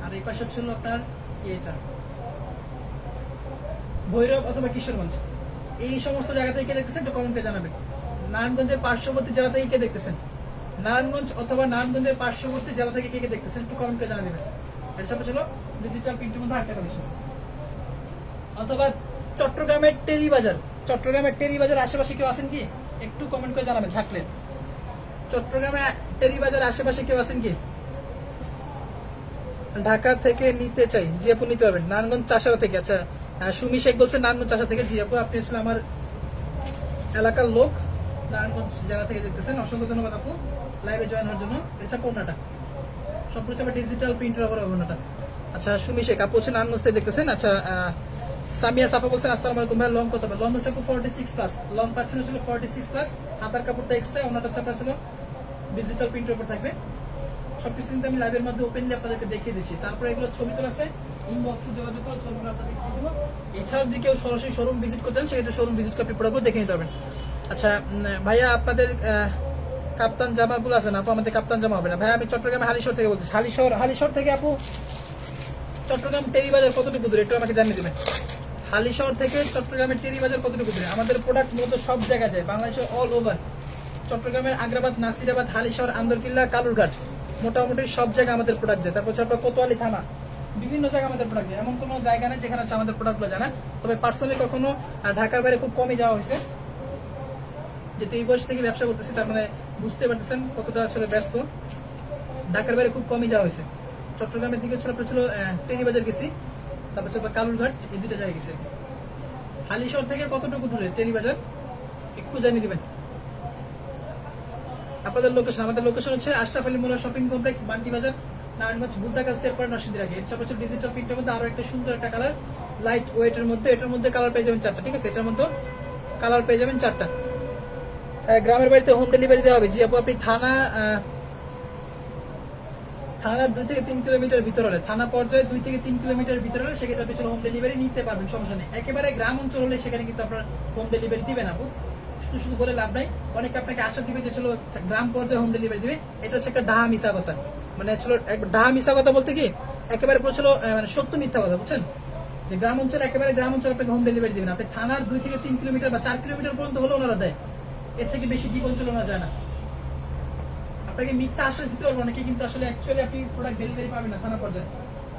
আর এই পাশে ছিল আপনার এটা ভৈরব অথবা কিশোরগঞ্জ। এই সমস্ত জায়গা থেকে কে দেখতেছেন একটু কমেন্টে জানাবেন। নারায়ণগঞ্জের পার্শ্ববর্তী জেলা থেকে কে দেখতেছেন? নারায়ণগঞ্জ অথবা নারায়ণগঞ্জের পার্শ্ববর্তী জেলা থেকে কে দেখতেছেন একটু কমেন্টে জানাবেন। এর সাথে ছিল ডিজিটাল প্রিন্টের মধ্যে আরেকটা কালেকশন। অথবা চট্টগ্রামের টেরি বাজার আশেপাশে কেউ আছেন কি? একটু কমেন্ট করে জানাবেন থাকলে। চট্টগ্রামের টেরি বাজার আশেপাশে কেউ আছেন কি? ঢাকা থেকে নিতে চাই, জি আপু নিতে পারবেন। নারায়ণগঞ্জ চাষারা থেকে, আচ্ছা সুমি শেখ বলছেন নারায়ণগঞ্জ চাষা থেকে। জি আপু, আপনি আসলে আমার এলাকার লোক, নারায়ণগঞ্জ জেলা থেকে দেখতেছেন। অসংখ্য ধন্যবাদ আপু লাইভে জয়েন হওয়ার জন্য। এটা পণ্যটা সম্পূর্ণ ডিজিটাল প্রিন্টের উপর পণ্যটা। আচ্ছা সুমি শেখ আপু হচ্ছে নারায়ণগঞ্জ থেকে দেখতেছেন। আচ্ছা সামিয়া সাফা বলছেন আসসালামু আলাইকুম ভাই, লং কত হবে? লং হচ্ছে 46+, লং পাচ্ছেন হচ্ছিল 46+, হাতার কাপড়টা এক্সট্রা, ওনাটা চাপা ছিল ডিজিটাল প্রিন্টের উপর থাকবে। সবকিছু কিন্তু আমি লাইভের মধ্যে ওপেনলি আপনাদেরকে দেখিয়ে দিচ্ছি। তারপরে এগুলো ছবি তোলা আছে, ইনবক্সে যোগাযোগ করে ছবিগুলো আপনাদেরকে দিয়ে দেবো। এছাড়াও যদি কেউ সরাসরি শোরুম ভিজিট করতে চান, সেক্ষেত্রে শোরুম ভিজিট করে আপনি প্রোডাক্টগুলো দেখে নিতে পারবেন। আচ্ছা ভাইয়া, আপনাদের কাপ্তান জামাগুলো আছে না আপু? আমাদের কাপ্তান জামা হবে না ভাই। আমি চট্টগ্রামে হালিশহর থেকে বলছি। হালিশহর থেকে আপু চট্টগ্রাম টেরিবাজার কতটুকু দূরে একটু আমাকে জানিয়ে দেবেন। হালিশহর থেকে চট্টগ্রামের টেরিবাজার কতটুকু দূরে? আমাদের প্রোডাক্ট মূলত সব জায়গায় যায়, বাংলাদেশের অল ওভার। চট্টগ্রামের আগ্রাবাদ, নাসিরাবাদ, হালিশহর, আন্দরকিল্লা, কালুরঘাট, মোটামুটি সব জায়গায় আমাদের প্রোডাক্ট যায়। তারপর হচ্ছে আপনার কোতোয়ালি থানা, বিভিন্ন জায়গায় আমাদের প্রোডাক্ট যায়। এমন কোনো জায়গা নেই যেখানে হচ্ছে আমাদের প্রোডাক্টগুলো জানা। তবে পার্সোনালি কখনো ঢাকার বাইরে খুব কমই যাওয়া হয়েছে, যেহেতু এই বয়স থেকে ব্যবসা করতেছি, তার মানে বুঝতে পারতেছেন কতটা আসলে ব্যস্ত। ঢাকার বাইরে খুব কমই যাওয়া হয়েছে। চট্টগ্রামের দিকে ছিল আপনার ছিল টেরিবাজার গেছি, তারপর ছিল কালুরঘাট, এই দুটো জায়গায় গেছি। হালিশহর থেকে কতটুকু দূরে টেরিবাজার একটু জানিয়ে দিবেন আপনাদের লোকেশন। আমাদের লোকেশন হচ্ছে আশরাফ আলী মোল্লা শপিং কমপ্লেক্স, বান্টি বাজার, নারায়ণগঞ্জ, বুলতাকা সেরপার, নরসিংদী রাখি। এটা হচ্ছে ডিজিটাল প্রিন্টের মধ্যে আরো একটা সুন্দর একটা কালার, লাইট ওয়েটের মধ্যে। এটার মধ্যে কালার পেয়ে যাবেন 4টা, ঠিক আছে? এটার মধ্যে কালার পেয়ে যাবেন 4টা। গ্রামের বাড়িতে হোম ডেলিভারি দেওয়া হবে? জি আপু, আপনি থানার 2 থেকে 3 কিলোমিটার ভিতর হলে, থানা পর্যায়ে 2 থেকে 3 কিলোমিটার ভিতর হলে সেক্ষেত্রে আপনি হোম ডেলিভারি নিতে পারবেন, সমস্যা নেই। একেবারে গ্রাম অঞ্চল হলে সেখানে কিন্তু আপনার হোম ডেলিভারি দিবেন আপু। শুধু শুধু বলে লাভ নাই। অনেকে আপনাকে আশা দিবে যে চলো গ্রাম পর্যায়ে হোম ডেলিভারি দিবে, এটা হচ্ছে একটা ডাহা মিশা কথা। মানে ছিল ডাহা মিশা কথা বলতে কি একেবারে পুরো ছিল মানে সত্য মিথ্যা কথা, বুঝছেন? যে গ্রাম অঞ্চলে একেবারে গ্রাম অঞ্চলে আপনাকে হোম ডেলিভারি দিবেন। আপনি থানার 2 থেকে 3 কিলোমিটার বা 4 কিলোমিটার পর্যন্ত হলে ওনারা দেয়, এর থেকে বেশি দ্বীপ অঞ্চল ওনারা যায় না। আপনাকে মিথ্যা আশ্বাস দিতে পারবো নাকি, কিন্তু আসলে অ্যাকচুয়ালি আপনি প্রোডাক্ট ডেলিভারি পাবেন না থানা পর্যায়ে।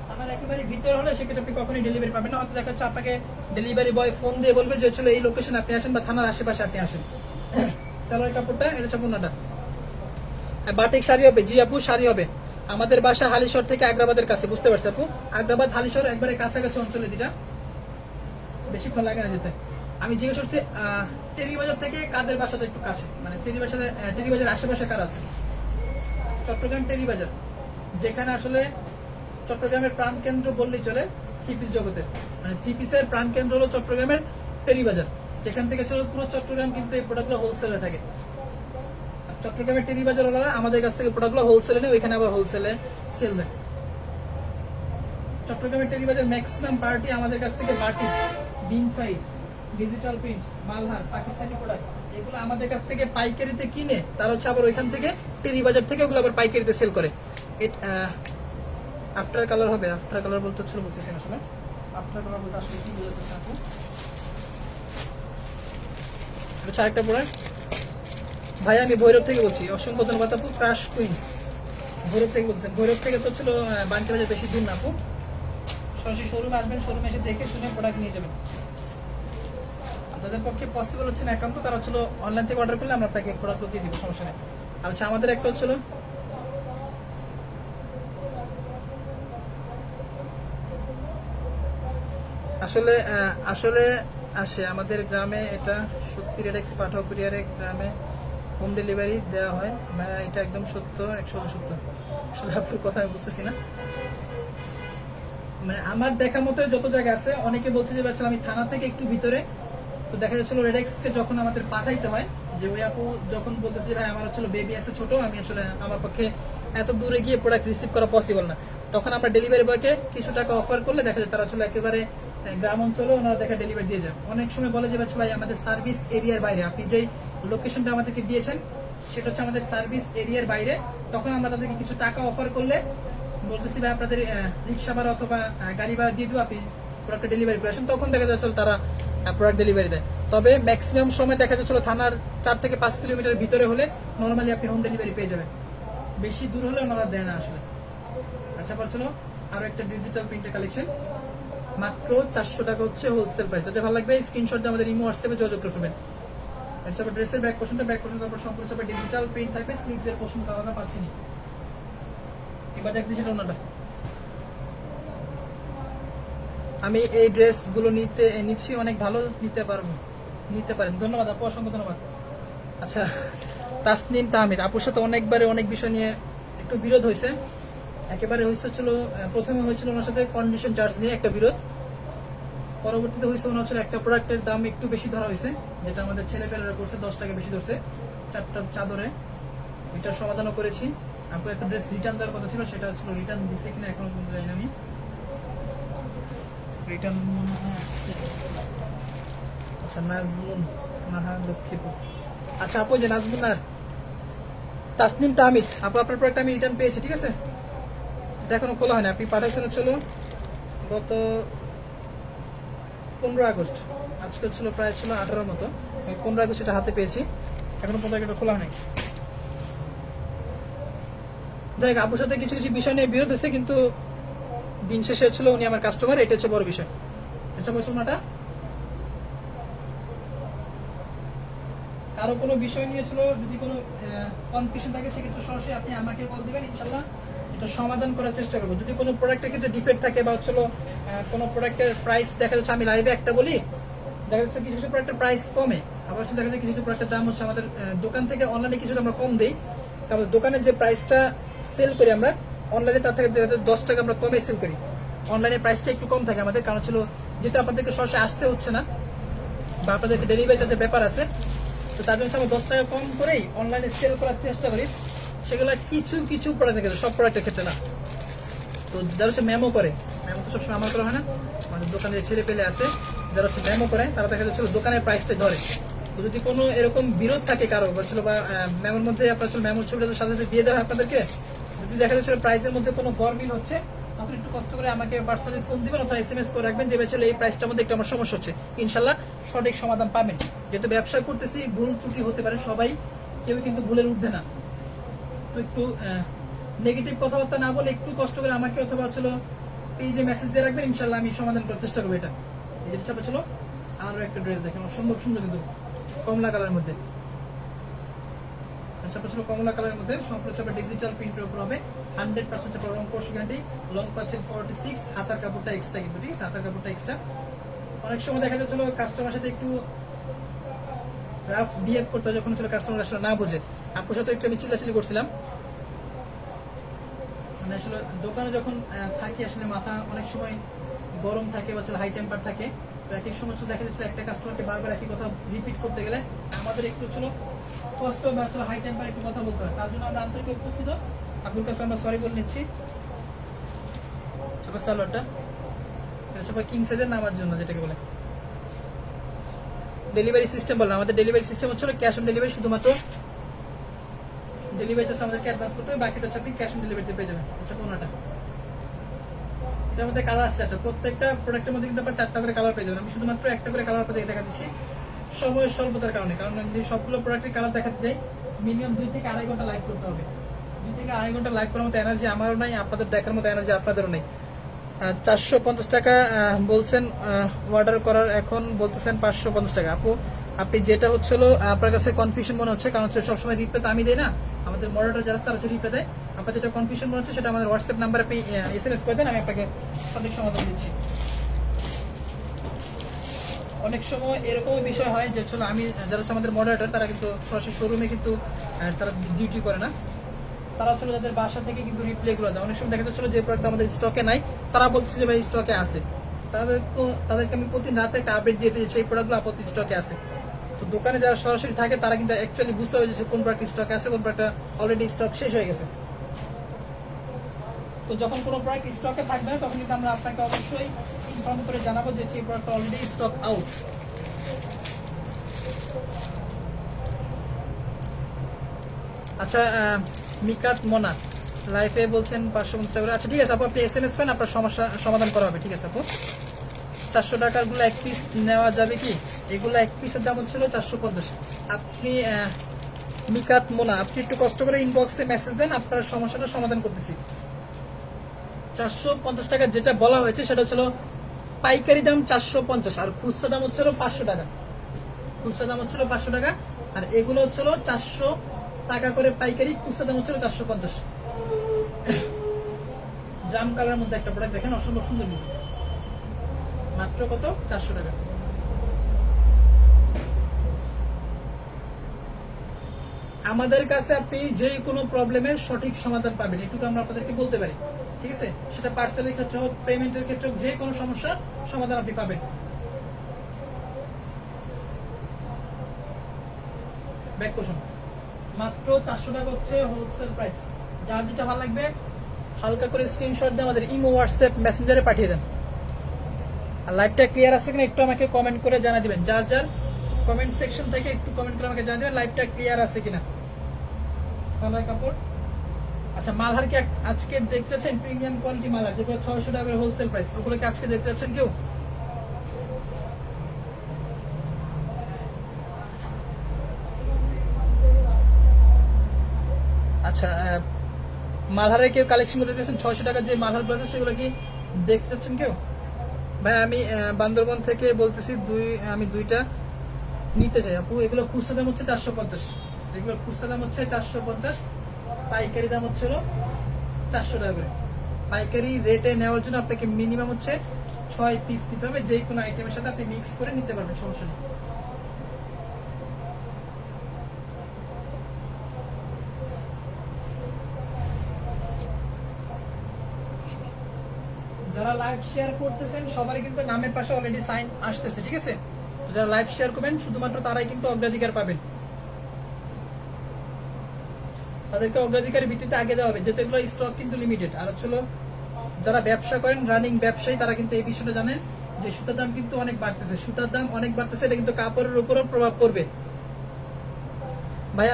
থানার একেবারে ভিতরে হলে সেক্ষেত্রে আপনি কখনোই ডেলিভারি পাবেন না। হয়তো দেখা যাচ্ছে আপনাকে ডেলিভারি বয় ফোন দিয়ে বলবে যে চলো এই লোকেশন আপনি আসেন বা থানার আশেপাশে আপনি আসেন। সালোয়ার কাপড়টা এটা সম্পূর্ণটা বাটিক শাড়ি হবে? জি আপু, শাড়ি হবে। আমাদের বাসা হালিশহর থেকে আগ্রাবাদের কাছে, বুঝতে পারছি আপু। আগ্রাবাদ হালিশহর একবারে কাছাকাছি অঞ্চলে, দুটা বেশিক্ষণ লাগে না যেতে। আমি জিজ্ঞেস করছি টেরিবাজার থেকে কাদের বাসাটা একটু কাছে, মানে টেরিবাজার আশেপাশে কার আছে? চট্টগ্রাম টেরিবাজার, যেখানে আসলে চট্টগ্রামের প্রাণ কেন্দ্র বললেই চলে থ্রি পিস জগতের, মানে থ্রি পিসের প্রাণ কেন্দ্র হলো চট্টগ্রামের টেরিবাজার, যেখান থেকে ছিল পুরো চট্টগ্রাম কিন্তু এই প্রোডাক্টগুলো হোলসেলে থাকে। চট্টগ্রামের টেরিবাজার ওনারা আমাদের কাছ থেকে প্রোডাক্টগুলো হোলসেলে নেয়, ওইখানে আবার হোলসেলে সেল দেয়। চট্টগ্রামের টেরিবাজার ম্যাক্সিমাম পার্টি আমাদের কাছ থেকে বাটিক, বিনসাই, digital print, Malhar, Pakistani product এগুলো আমাদের কাছ থেকে পাইকারিতে কিনে তারা হচ্ছে আবার ওইখান থেকে টেরিবাজার থেকে ওগুলো আবার পাইকারিতে সেল করে। আফটার কালার হবে? আফটার কালার বলতে হচ্ছিল বুঝতেছেন আসলে আফটার কালার বলতে আসলে কি বোঝাতে চাচ্ছেন? আচ্ছা, আরেকটা প্রোডাক্ট ভাই, আমি ভৈরব থেকে বলছি। অসংখ্য ধন্যবাদ আপু। ক্রাশ কুইন ভৈরব থেকে বলছেন। ভৈরব থেকে তো ছিল বান্টি বাজার, বেশি দূর না আপু। সরাসরি শোরুমে আসবেন, শোরুমে এসে দেখে শুনে প্রোডাক্ট নিয়ে যাবেন। আপনাদের পক্ষে পসিবল হচ্ছে না একান্ত, তারা হচ্ছিল অনলাইন থেকে অর্ডার করলে আমরা আপনাকে প্রোডাক্ট দিয়ে দিব, সমস্যা নেই। আচ্ছা, আমাদের একটা হচ্ছিল আসলে আসলে আসে আমাদের গ্রামে, এটা সত্যি রেডেক্স পাঠাও কুরিয়ারে গ্রামে হোম ডেলিভারি দেওয়া হয়। এটা একদম সত্য, 100% সত্য। আসলে আপনার কথা আমি বুঝতেছি না, মানে আমার দেখা মতো যত জায়গা আছে অনেকে বলছে যে আসলে আমি থানা থেকে একটু ভিতরে, তো দেখা যাচ্ছিল রেডেক্সকে যখন আমাদের পাঠাইতে হয়, যে ওই আপু যখন বলতেছে ভাই আমার হচ্ছিল বেবি আছে ছোট, আমি আসলে আমার পক্ষে এত দূরে গিয়ে প্রোডাক্ট রিসিভ করা পসিবল না, তখন আমরা ডেলিভারি বয়কে কিছু টাকা অফার করলে দেখা যায় তারা আসলে একেবারে গ্রাম অঞ্চলে ওনারা দেখা ডেলিভারি দিয়ে যায়। অনেক সময় বলে যে ভাই আমাদের সার্ভিস এরিয়ার বাইরে, আপনি যেই লোকেশনটা আমাদেরকে দিয়েছেন সেটা হচ্ছে আমাদের সার্ভিস এরিয়ার বাইরে, তখন আমরা তাদেরকে কিছু টাকা অফার করলে বলতেছি ভাই আপনাদের রিক্সা ভাড়া অথবা গাড়ি ভাড়া দিয়ে দেবো, আপনি প্রোডাক্ট ডেলিভারি করে আসেন, তখন দেখা যাচ্ছিল তারা প্রোডাক্ট ডেলিভারি দেয়। তবে ম্যাক্সিমাম সময় দেখা যাচ্ছিল থানার 4 থেকে 5 কিলোমিটার ভিতরে হলে নর্মালি আপনি হোম ডেলিভারি পেয়ে যাবেন, বেশি দূর হলে ওনারা দেয় না আসলে। আচ্ছা, বলছিল আরো একটা ডিজিটাল প্রিন্টের কালেকশন, মাত্র 400 টাকা হচ্ছে হোলসেল প্রাইস। যদি ভালো লাগবে স্ক্রিনশট দিয়ে আমাদের ইমো হোয়াটসঅ্যাপে যোগাযোগ করবেন। আচ্ছা, ড্রেসের ব্যাক পোর্শনটা তারপর সম্পূর্ণ সব ডিজিটাল প্রিন্ট থাকবে, স্লিভসের পোর্শন আলাদা পাচ্ছি না। এবার দেখতে সেটা ওনাটা, আমি এই ড্রেসগুলো নিচ্ছি, অনেক ভালো, নিতে পারেন। ধন্যবাদ আপু, অসংখ্য ধন্যবাদ। আচ্ছা, তাসনিম তাহমিদ আপুর সাথে অনেকবারে অনেক বিষয় নিয়ে একটু বিরোধ হয়েছে। একেবারে হয়েছিল প্রথমে হয়েছিল ওনার সাথে কন্ডিশন চার্জ নিয়ে একটা বিরোধ, পরবর্তীতে হয়েছে মনে হচ্ছিল একটা প্রোডাক্টের দাম একটু বেশি ধরা হয়েছে, যেটা আমাদের ছেলেপেলেরা করছে 10 টাকা বেশি ধরছে 4টা চাদরে। এটার সমাধানও করেছি। আপু একটা ড্রেস রিটার্ন দেওয়ার কথা ছিল, সেটা ছিল রিটার্ন দিছে কিনা এখনো পর্যন্ত জানি না আমি। রিটার্ন মনে হয় আসছে। আচ্ছা নাজমুন নাহা লক্ষ্মীপুর। আচ্ছা আপু যে নাজমুন আর তাসনিম তাহমিদ আপু আপনার প্রোডাক্ট আমি রিটার্ন পেয়েছি, ঠিক আছে? এটা এখনো খোলা হয়নি, আপনি পাঠাচ্ছেন হচ্ছিল গত 15 আগস্ট, আজকে ছিল প্রায় ছিল 18 মতো, 15 আগস্ট এটা হাতে পেয়েছি, এখনো পর্যন্ত এটা খোলা হয়নি। যাই হোক, আপুর সাথে কিছু কিছু বিষয় নিয়ে বিরোধ হয়েছে, কিন্তু দিন শেষে হচ্ছিল উনি আমার কাস্টমার, এটা হচ্ছে বড় বিষয়। আচ্ছা বলছিলামটা কারো কোনো বিষয় নিয়ে ছিল, যদি কোনো কনফিউশন থাকে সেক্ষেত্রে সরাসরি আপনি আমাকে কল দিবেন, ইনশাল্লাহ এটা সমাধান করার চেষ্টা করবো। যদি কোনো প্রোডাক্টের ক্ষেত্রে ডিফেক্ট থাকে বা হচ্ছিল কোনো প্রোডাক্টের প্রাইস দেখা যাচ্ছে, আমি লাইভে একটা বলি, দেখা যাচ্ছে কিছু কিছু প্রোডাক্টের প্রাইস কমে, আবার দেখা যাচ্ছে কিছু কিছু প্রোডাক্টের দাম হচ্ছে আমাদের দোকান থেকে অনলাইনে কিছুটা আমরা কম দিই, তবে দোকানের যে প্রাইসটা সেল করি আমরা অনলাইনে তার থেকে দেখা যাচ্ছে 10 টাকা আমরা কমে সেল করি। অনলাইনে প্রাইসটা একটু কম থাকে আমাদের, কারণ ছিল যেহেতু আপনাদেরকে সরাসরি আসতে হচ্ছে না বা আপনাদেরকে ডেলিভারি চার্জের ব্যাপার আছে, তো তার জন্য আমরা 10 টাকা কম করেই অনলাইনে সেল করার চেষ্টা করি। সেগুলো কিছু কিছু প্রোডাক্টের ক্ষেত্রে, সব প্রোডাক্টের ক্ষেত্রে না। তো যারা হচ্ছে মেমো করে, মেমো তো সবসময় আমার করা হয় না, আমাদের দোকানে যে ছেলে পেলে আছে যারা হচ্ছে মেমো করে, তারা দেখা যাচ্ছিল দোকানের প্রাইসটা ধরে। তো যদি কোনো এরকম বিরোধ থাকে কারো বলছিল বা মেমোর মধ্যে আপনার মেমোর ছবিটা সাথে সাথে দিয়ে দেওয়া হয় আপনাদেরকে, যদি দেখা যাচ্ছিল প্রাইসের মধ্যে কোনো গরমিল হচ্ছে, তখন একটু কষ্ট করে আমাকে পার্সোনালি ফোন দিবেন অথবা SMS করে রাখবেন যে বেচলে এই প্রাইসটার মধ্যে একটু আমার সমস্যা হচ্ছে, ইনশাল্লাহ সঠিক সমাধান পাবেন। যেহেতু ব্যবসা করতেছি, ভুল ত্রুটি হতে পারে, সবাই কেউ কিন্তু ভুলের ঊর্ধ্বে না। তো একটু নেগেটিভ কথাবার্তা না বলে একটু কষ্ট করে আমাকে অথবা ছিল পেজে মেসেজ দিয়ে রাখবেন, ইনশাল্লাহ আমি সমাধান করার চেষ্টা করবো। এটা যেটা চাপে ছিল আরো একটা ড্রেস দেখেন, অসম্ভব সুন্দর কিন্তু কমলা কালারের মধ্যে, ছিল কমলা কালারের মধ্যে, সম্পূর্ণ চাপে ডিজিটাল প্রিন্টের উপর হবে, 100% চাপে রং কোর্স গ্যারান্টি, লং পাচ্ছেন 46, হাতার কাপড়টা এক্সট্রা কিন্তু, ঠিক আছে? হাতার কাপড়টা এক্সট্রা। অনেক সময় দেখা যাচ্ছিল কাস্টমার সাথে একটু রাফ বিহেভ করতে হয়, যখন ছিল কাস্টমার আসলে না বোঝে। আপুর সাথে একটু আমি চিল্লাচিল্লি করছিলাম, মানে আসলে দোকানে যখন থাকি আসলে মাথা অনেক সময় গরম থাকে বা হাই টেম্পার থাকে, তো এক এক সময় দেখা যাচ্ছে একটা কাস্টমারকে বারবার একই কথা রিপিট করতে গেলে আমাদের একটু ছিল কষ্ট বা হাই টেম্পার একটু কথা বলতে হয়, তার জন্য আমরা আন্তরিক উপকৃত। আপুর কাছে আমরা সরি বলে নিচ্ছি। ছোট সালোয়ারটা সবাই কিং সাইজের নামার জন্য, যেটাকে বলে ডেলিভারি সিস্টেম বলেন, আমাদের ডেলিভারি সিস্টেম হচ্ছে ক্যাশ অন ডেলিভারি, শুধুমাত্র ডেলিভারি চার্জ আমাদেরকে অ্যাডভান্স করতে হবে, বাকিটা হচ্ছে আপনি ক্যাশ অন ডেলিভারিতে পেয়ে যাবেন। আচ্ছা কোনটা এটার মধ্যে কালার আছে 4টা, প্রত্যেকটা প্রোডাক্টের মধ্যে কিন্তু আপনার 4টা করে কালার পেয়ে যাবেন। আমি শুধুমাত্র একটা করে কালার আপনাদের দেখা দিচ্ছি সময়ের স্বল্পতার কারণে, কারণ যদি সবগুলো প্রোডাক্টের কালার দেখাতে যাই মিনিমাম 2 থেকে আড়াই ঘন্টা লাইভ করতে হবে। 2 থেকে আড়াই ঘন্টা লাইভ করার মতো এনার্জি আমারও নাই, আপনাদের দেখার মতো এনার্জি আপনাদেরও নেই। 450 টাকা বলছেন অর্ডার করার, এখন বলতেছেন 550 টাকা। আপু আপনি যেটা হচ্ছিল আপনার কাছে কনফিউশন মনে হচ্ছে, কারণ হচ্ছে সবসময় রিপ্লাই তো আমি দেই না, আমাদের মডারেটর যারা তারা হচ্ছে রিপ্লাই দেয়। আপনার যেটা কনফিউশন মনে হচ্ছে সেটা আমাদের হোয়াটসঅ্যাপ নাম্বারে আপনি SMS করবেন, আমি আপনাকে সঠিক সমাধান দিচ্ছি। অনেক সময় এরকম বিষয় হয় যে হচ্ছে আমি যারা হচ্ছে আমাদের মডারেটর, তারা কিন্তু সরাসরি শোরুমে কিন্তু তারা ডিউটি করে না, তারা আসলে যাদের বাসা থেকে কিন্তু রিপ্লাই গুলো দেয়। অনেক সময় দেখা যাচ্ছিল যে প্রোডাক্ট আমাদের স্টকে নাই, তারা বলছে যে ভাই স্টকে আছে, তাদেরকে আমি প্রতিদিন রাতে একটা আপডেট দিয়ে দিয়েছি এই প্রোডাক্টগুলো আপাতত স্টকে আছে। তো দোকানে যারা সরাসরি থাকে তারা কিন্তু অ্যাকচুয়ালি বুঝতে পারে যে কোন প্রোডাক্ট স্টকে আছে, কোন প্রোডাক্ট অলরেডি স্টক শেষ হয়ে গেছে। তো যখন কোনো প্রোডাক্ট স্টকে থাকবে না, তখন কিন্তু আমরা আপনাকে অবশ্যই ইনফর্ম করে জানাবো যে সেই প্রোডাক্ট অলরেডি স্টক আউট। আচ্ছা মিকাত মোনা লাইফে বলছেন 550 টাকা করে। আচ্ছা ঠিক আছে আপু, আপনি SMS পেন, আপনার সমস্যা সমাধান করা হবে, ঠিক আছে আপু? 400 টাকার গুলো 1 পিস নেওয়া যাবে কি? এগুলো 1 পিসের দাম হচ্ছিল 450। আপনি মিকাত মোনা, আপনি একটু কষ্ট করে ইনবক্সে মেসেজ দেন, আপনার সমস্যাটা সমাধান করতেছি। 450 টাকা যেটা বলা হয়েছে সেটা হচ্ছিল পাইকারি দাম 450, আর খুচরা দাম হচ্ছিল 500 টাকা। খুচরা দাম হচ্ছিল 500 টাকা, আর এগুলো হচ্ছিল 400 টাকা করে পাইকারি, খুচরা দাম হচ্ছিল 450। জাম কালারের মধ্যে একটা প্রোডাক্ট দেখেন, অসম্ভব সুন্দর, মাত্র কত? 400 টাকা। আমাদের কাছে আপনি যে কোনো প্রবলেমের সঠিক সমাধান পাবেন, এটুকু আমরা আপনাদেরকে বলতে পারি, ঠিক আছে? সেটা পার্সেলের ক্ষেত্রে হোক, পেমেন্টের ক্ষেত্রে হোক, যে কোনো সমস্যার সমাধান আপনি পাবেন। ব্যাক কোশন মাত্র 400 টাকা হচ্ছে হোলসেল প্রাইস। যার যেটা ভালো লাগবে হালকা করে স্ক্রিনশট দিয়ে আমাদের ইমো, হোয়াটসঅ্যাপ, মেসেঞ্জারে পাঠিয়ে দেন। আর লাইভটা ক্লিয়ার আছে কিনা একটু আমাকে কমেন্ট করে জানা দিবেন। যার যার কমেন্ট সেকশন থেকে একটু কমেন্ট করে আমাকে জানা দিবেন লাইভটা ক্লিয়ার আছে কিনা। সালোয়ার কাপড়, আচ্ছা মালহার কি আজকে দেখতে চাচ্ছেন? প্রিমিয়াম কোয়ালিটি মালহার যেগুলো 600 টাকা করে হোলসেল প্রাইস, ওগুলো কি আজকে দেখতে চাচ্ছেন কেউ? আচ্ছা মালহারে কেউ কালেকশন করে দিয়েছেন 600 টাকা যে মালহারগুলো আছে সেগুলো কি দেখতে চাচ্ছেন কেউ? ভাই আমি বান্দরবন থেকে বলতেছি, আমি দুইটা নিতে চাই আপু। এগুলো খুচরা দাম হচ্ছে 450, এগুলো খুচরা দাম হচ্ছে 450, পাইকারি দাম হচ্ছে 400 টাকা করে। পাইকারি রেটে নেওয়ার জন্য আপনাকে মিনিমাম হচ্ছে 6 পিস নিতে হবে, যে কোনো আইটেমের সাথে আপনি মিক্স করে নিতে পারবেন, সমস্যা নেই। যারা লাইভ শেয়ার করতেছেন সবারই কিন্তু নামের পাশে অলরেডি সাইন আসতেছে, ঠিক আছে? তো যারা লাইভ শেয়ার করবেন শুধুমাত্র তারাই কিন্তু অগ্রাধিকার পাবেন, তাদেরকে অগ্রাধিকারের ভিত্তিতে আগে দেওয়া হবে, যেহেতু এগুলো স্টক কিন্তু লিমিটেড। আর হচ্ছে যারা ব্যবসা করেন, রানিং ব্যবসায়ী, তারা কিন্তু এই বিষয়টা জানেন যে সুতার দাম কিন্তু অনেক বাড়তেছে, সুতার দাম অনেক বাড়তেছে, এটা কিন্তু কাপড়ের উপরও প্রভাব পড়বে। ভাই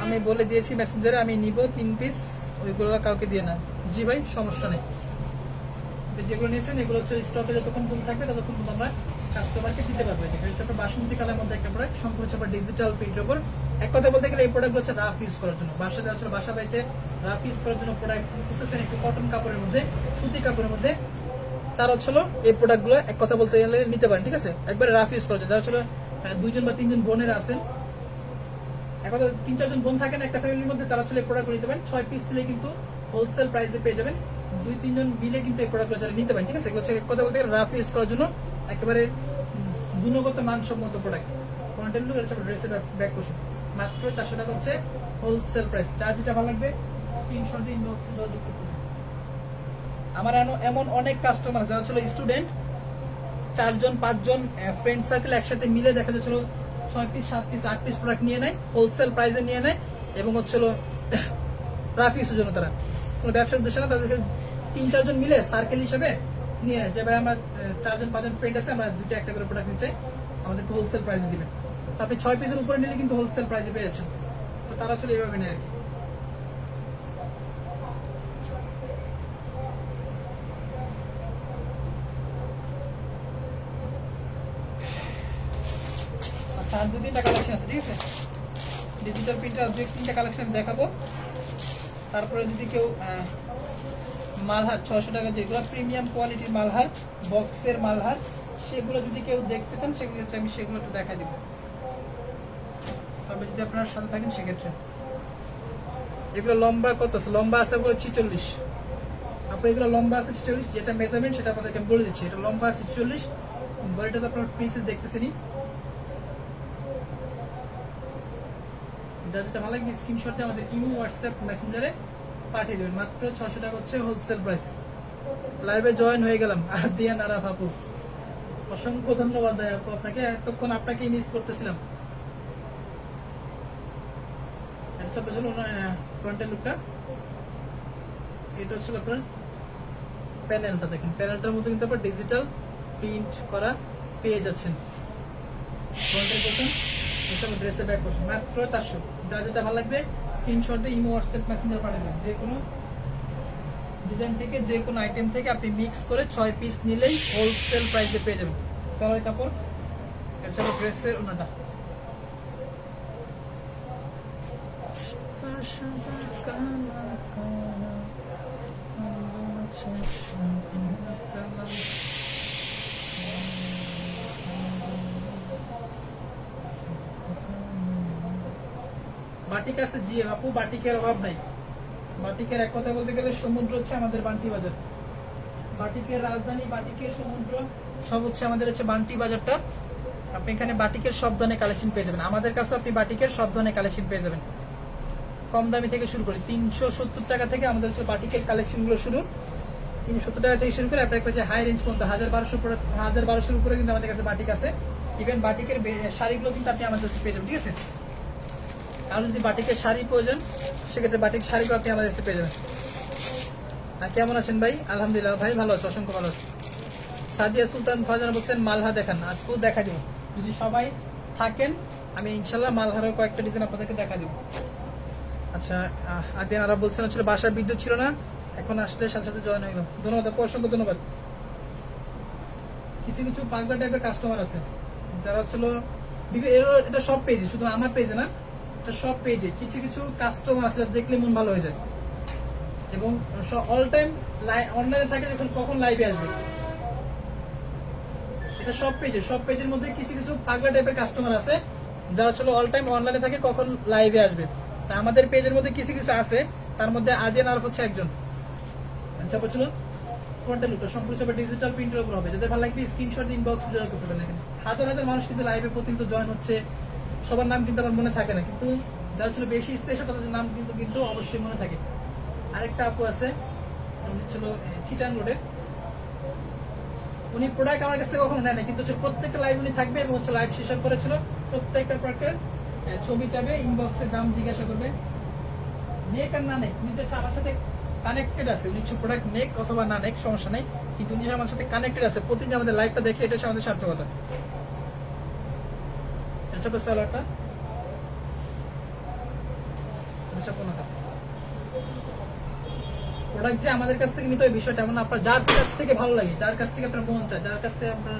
আমি বলে দিয়েছি মেসেঞ্জারে আমি নিব 3 পিস, ওইগুলো কাউকে দিয়ে না। জি ভাই, সমস্যা নেই। যেগুলো নিয়েছেন এগুলো হচ্ছে স্টকে যতক্ষণ ফুল থাকবে ততক্ষণ কিন্তু আমরা কাস্টমারকে দিতে পারবো। এটা হচ্ছে আপনার বাসন্তী কালার মধ্যে একটা প্রোডাক্ট, সম্পূর্ণ হচ্ছে ডিজিটাল প্রিন্টের উপর। এক কথা বলতে গেলে এই প্রোডাক্টগুলো হচ্ছে রাফ ইউজ করার জন্য, বাসা বাড়িতে রাফ ইউজ করার জন্য প্রোডাক্ট বুঝতেছেন, একটু কটন কাপড়ের মধ্যে, সুতি কাপড়ের মধ্যে। তার হচ্ছে এই প্রোডাক্টগুলো এক কথা বলতে গেলে নিতে পারেন, ঠিক আছে? একবারে রাফ ইউজ করার জন্য। যারা হচ্ছে 2জন বা 3জন বোনেরা আছেন, এক কথা 3-4 জন বোন থাকেন একটা ফ্যামিলির মধ্যে, তারা হচ্ছে এই প্রোডাক্ট নিতে পারেন। 6 পিস দিলে কিন্তু হোলসেল প্রাইসে পেয়ে যাবেন। 2-3 জন মিলে কিন্তু এই প্রোডাক্টগুলো নিতে পারেন, ঠিক আছে? এগুলো হচ্ছে এক কথা বলতে গেলে রাফ ইউজ করার জন্য একেবারে গুণগত মানসম্মত প্রোডাক্ট। ফ্রন্টের লুক, এটা ড্রেসের ব্যাক পোর্শন, মাত্র 400 টাকা হচ্ছে হোলসেল প্রাইস। যার যেটা ভালো লাগবে স্ক্রিনশট দিয়ে ইনবক্সে দাও। আমার এমন অনেক কাস্টমার যারা ছিল স্টুডেন্ট, 4জন 5জন ফ্রেন্ড সার্কেল একসাথে মিলে দেখা যাচ্ছিল 6 পিস 7 পিস 8 পিস প্রোডাক্ট নিয়ে নেয়, হোলসেল প্রাইসে নিয়ে নেয়, এবং হচ্ছিল রাফ ইউজের জন্য। তারা কোনো ব্যবসার উদ্দেশ্যে না, তাদেরকে 3-4 জন মিলে সার্কেল হিসেবে নিয়ে নেয় যে ভাই আমার 4জন 5জন ফ্রেন্ড আছে, আমরা 2টা একটা করে প্রোডাক্ট নিচ্ছে, আমাদেরকে হোলসেল প্রাইসে দিবেন। তো আপনি 6 পিসের উপরে নিলে কিন্তু হোলসেল প্রাইসে পেয়ে যাচ্ছেন। তো তারা আসলে এইভাবে নেয় আর কি। আচ্ছা, আর 2-3টা কালেকশন আছে, ঠিক আছে? ডিজিটাল প্রিন্টার আর 2-3টা কালেকশন দেখাবো। তারপরে যদি কেউ মালহার 600 টাকা যেগুলো প্রিমিয়াম কোয়ালিটির মালহার, বক্সের মালহার, সেগুলো যদি কেউ দেখতে চান সেগুলো আমি সেগুলো একটু দেখা দিব। তবে যদি আপনারা সাথে থাকেন সেক্ষেত্রে। এগুলো লম্বা কত আছে? লম্বা আছে বলে 46। আপনি এগুলো লম্বা আছে 46, যেটা মেজারমেন্ট সেটা আপনাদেরকে আমি বলে দিচ্ছি। এটা লম্বা আছে 46, বডিটা তো আপনার পিসে দেখতেছেনই। যেটা ভালো লাগবে স্ক্রিনশট দিয়ে আমাদের ইমো, হোয়াটসঅ্যাপ, মেসেঞ্জারে পাঠিয়ে দেবেন। মাত্র 600 টাকা হচ্ছে হোলসেল প্রাইস। লাইভে জয়েন হয়ে গেলাম আর দিয়ে নারাফ আপু, অসংখ্য ধন্যবাদ আপু আপনাকে, এতক্ষণ আপনাকে মিস করতেছিলাম। ফ্রন্টের লুকটা, এটা হচ্ছে আপনার প্যানেলটা, দেখেন প্যানেলটার মধ্যে কিন্তু আপনার ডিজিটাল প্রিন্ট করা পেয়ে যাচ্ছেন। ফ্রন্টের পোর্শন, এটা ড্রেসের ব্যাক পোর্শন, মাত্র 400। যা যেটা ভালো লাগবে স্ক্রিনশট দিয়ে ইমো, হোয়াটসঅ্যাপ, মেসেঞ্জার পাঠিয়ে দেবেন। যে কোনো ডিজাইন থেকে, যে কোনো আইটেম থেকে আপনি মিক্স করে 6 পিস নিলেই হোলসেল প্রাইসে পেয়ে যাবেন। সালোয়ার কাপড়, এটা হলো ড্রেসের ওনাটা। বাটিক আছে, জি আপু, বাটিকের অভাব নাই। বাটিকের এক কথা বলতে গেলে সমুদ্র হচ্ছে আমাদের বান্টি বাজার, বাটিকের রাজধানী, বাটিকের সমুদ্র সব হচ্ছে আমাদের হচ্ছে বান্টি বাজারটা। আপনি এখানে বাটিকের সব ধরনের কালেকশন পেয়ে যাবেন, আমাদের কাছে আপনি বাটিকের সব ধরনের কালেকশন পেয়ে যাবেন। কম দামি থেকে শুরু করে 370 টাকা থেকে আমাদের হচ্ছে বাটিকের কালেকশন গুলো শুরু। 370 টাকা থেকে শুরু করে আপনার কাছে হাই রেঞ্জ পর্যন্ত 1200 উপরে কিন্তু আমাদের কাছে বাটিক আছে। ইভেন বাটিকের শাড়িগুলো কিন্তু আপনি আমাদের কাছে পেয়ে যাবেন, ঠিক আছে? আর যদি বাটিকের শাড়ি প্রয়োজন সেক্ষেত্রে বাটিক শাড়িগুলো আপনি আমাদের কাছে পেয়ে যাবেন। আর কেমন আছেন ভাই? আলহামদুলিল্লাহ ভাই, ভালো আছে, অসংখ্য ভালো আছে। সাদিয়া সুলতান ফারজানা বলছেন মালহা দেখান, আজকে দেখা দিব। যদি সবাই থাকেন আমি ইনশাল্লাহ মালহারও কয়েকটা ডিজাইন আপনাদেরকে দেখা দিব। আচ্ছা, আদিয়ান আরব বলছেন আসলে বাসার বিদ্যুৎ ছিল না, এখন আসলে সাথে সাথে জয়েন হয়ে গেল। ধন্যবাদ আপু, অসংখ্য ধন্যবাদ। কিছু কিছু পাগলা টাইপের কাস্টমার আছে যারা হচ্ছিল এটা সব পেজে, শুধু আমার পেজে না, এটা সব পেজে কিছু কিছু কাস্টমার আছে দেখলে মন ভালো হয়ে যায় এবং অল টাইম অনলাইনে থাকে যখন কখন লাইভে আসবে। এটা সব পেজের মধ্যে কিছু কিছু পাগলা টাইপের কাস্টমার আছে যারা ছিল অল টাইম অনলাইনে থাকে কখন লাইভে আসবে। তা আমাদের পেজের মধ্যে কিছু কিছু আছে, তার মধ্যে আদিয়ান আরফ হচ্ছে একজন। আচ্ছা বলছিল ফ্রন্টাল লুকটা সম্পূর্ণ ডিজিটাল প্রিন্টের উপর হবে, যাদের ভালো লাগবে স্ক্রিনশট ইনবক্স করবেন। দেখেন হাজার হাজার মানুষ কিন্তু লাইভে প্রতিনিয়ত জয়েন হচ্ছে, সবার নাম কিন্তু আমার মনে থাকে না, কিন্তু যারা ছিল বেশি স্পেশাল তাদের নাম কিন্তু অবশ্যই মনে থাকে। আরেকটা আপু আছে, উনি ছিল চিটাং রোডে, উনি প্রোডাক্ট আমার কাছে কখনো নেয় না, কিন্তু প্রত্যেকটা লাইভ উনি থাকবে এবং হচ্ছে লাইভ শেষ করেছিল প্রত্যেকটা প্রোডাক্টের ছবি চাবে, ইনবক্সে দাম জিজ্ঞাসা করবে। নেক আর না নেক উনি যে আমার সাথে কানেক্টেড আছে, উনি প্রোডাক্ট নেক অথবা না নেক সমস্যা নেই, কিন্তু উনি আমার সাথে কানেক্টেড আছে, প্রতিদিন আমাদের লাইভটা দেখে, এটা হচ্ছে আমাদের সার্থকতা। এটা স্যালাডটা প্রোডাক্ট যে আমাদের কাছ থেকে নিতে হয় বিষয়টা এমন, আপনার যার কাছ থেকে ভালো লাগে, যার কাছ থেকে আপনার মন চায়, যার কাছ থেকে আপনার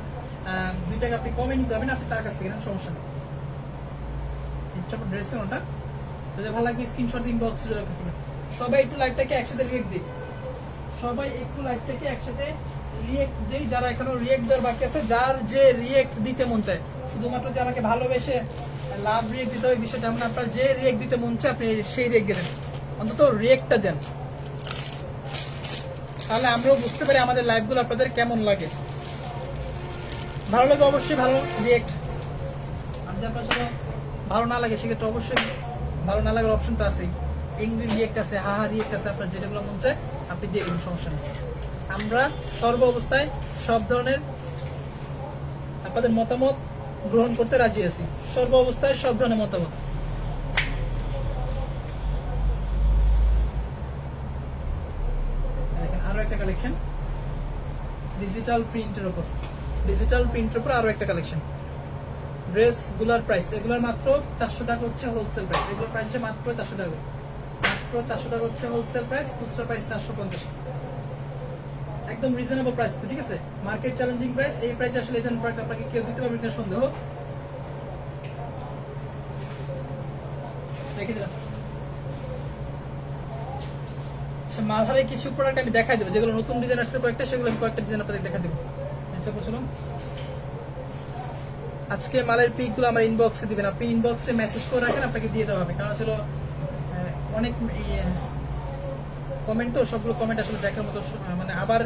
2 টাকা আপনি কমে নিতে পারবেন, আপনি তার কাছ থেকে নেন, সমস্যা নেই। ড্রেসের ওটা যদি ভালো লাগে স্ক্রিনশট ইনবক্স সবাই একটু লাইভটাকে একসাথে রিয়েক্ট দিই, সবাই একটু লাইভটাকে একসাথে রিয়েক্ট দিই। যারা এখনো রিয়েক্ট দেওয়ার বাকি আছে, যার যে রিয়েক্ট দিতে মন চায়, শুধুমাত্র যে আমাকে ভালোবেসে লাভ রিয়েক্ট দিতে হবে বিষয়টা এমন, আপনার যে রিয়েক্ট দিতে মন চায় আপনি সেই রিয়েক্ট দেন, অন্তত রিয়েক্টটা দেন, তাহলে আমরাও বুঝতে পারি আমাদের লাইভগুলো আপনাদের কেমন লাগে। ভালো লাগে অবশ্যই ভালো রিয়েক্ট, আর যদি আপনার ভালো না লাগে সেক্ষেত্রে অবশ্যই ভালো না লাগার অপশন তো আছেই, ইংরেজি রিয়েক্ট আছে, হাহা রিয়েক্ট আছে, আপনার যেটাগুলো মন চায় আপনি দিয়ে দেবেন, সমস্যা নেই। আমরা সর্ব অবস্থায় সব ধরনের আপনাদের মতামত গ্রহণ করতে রাজি আছি, সর্ব অবস্থায় সব ধরনের মতামত। দেখেন আরো একটা কালেকশন ডিজিটাল প্রিন্টের উপর আরো একটা কালেকশন। ড্রেস গুলার প্রাইস, এগুলোর মাত্র 400 টাকা হচ্ছে হোলসেল প্রাইস, এগুলোর প্রাইস হচ্ছে মাত্র 400 টাকা, মাত্র 400 টাকা হচ্ছে হোলসেল প্রাইস, খুচরা প্রাইস 450, একদম রিজনেবল প্রাইস, ঠিক আছে? মার্কেট চ্যালেঞ্জিং প্রাইস, এই প্রাইসে আসলে এই ধরনের প্রোডাক্ট আপনাকে কেউ দিতে পারবে কিনা সন্দেহ। রেখে দিলাম। মালহারে কিছু প্রোডাক্ট আমি দেখাই দেবো, যেগুলো নতুন ডিজাইন আসছে কয়েকটা, সেগুলো আমি কয়েকটা ডিজাইন আপনাদের দেখা দেবো। আজকে মালের পিক গুলো আমার ইনবক্সে দিবেন, আপনি ইনবক্সে মেসেজ করে রাখেন, আপনাকে দিয়ে দেওয়া হবে, কারণ আসলে অনেক কমেন্ট, তো সবগুলো কমেন্ট আসলে দেখার মতো মানে আবার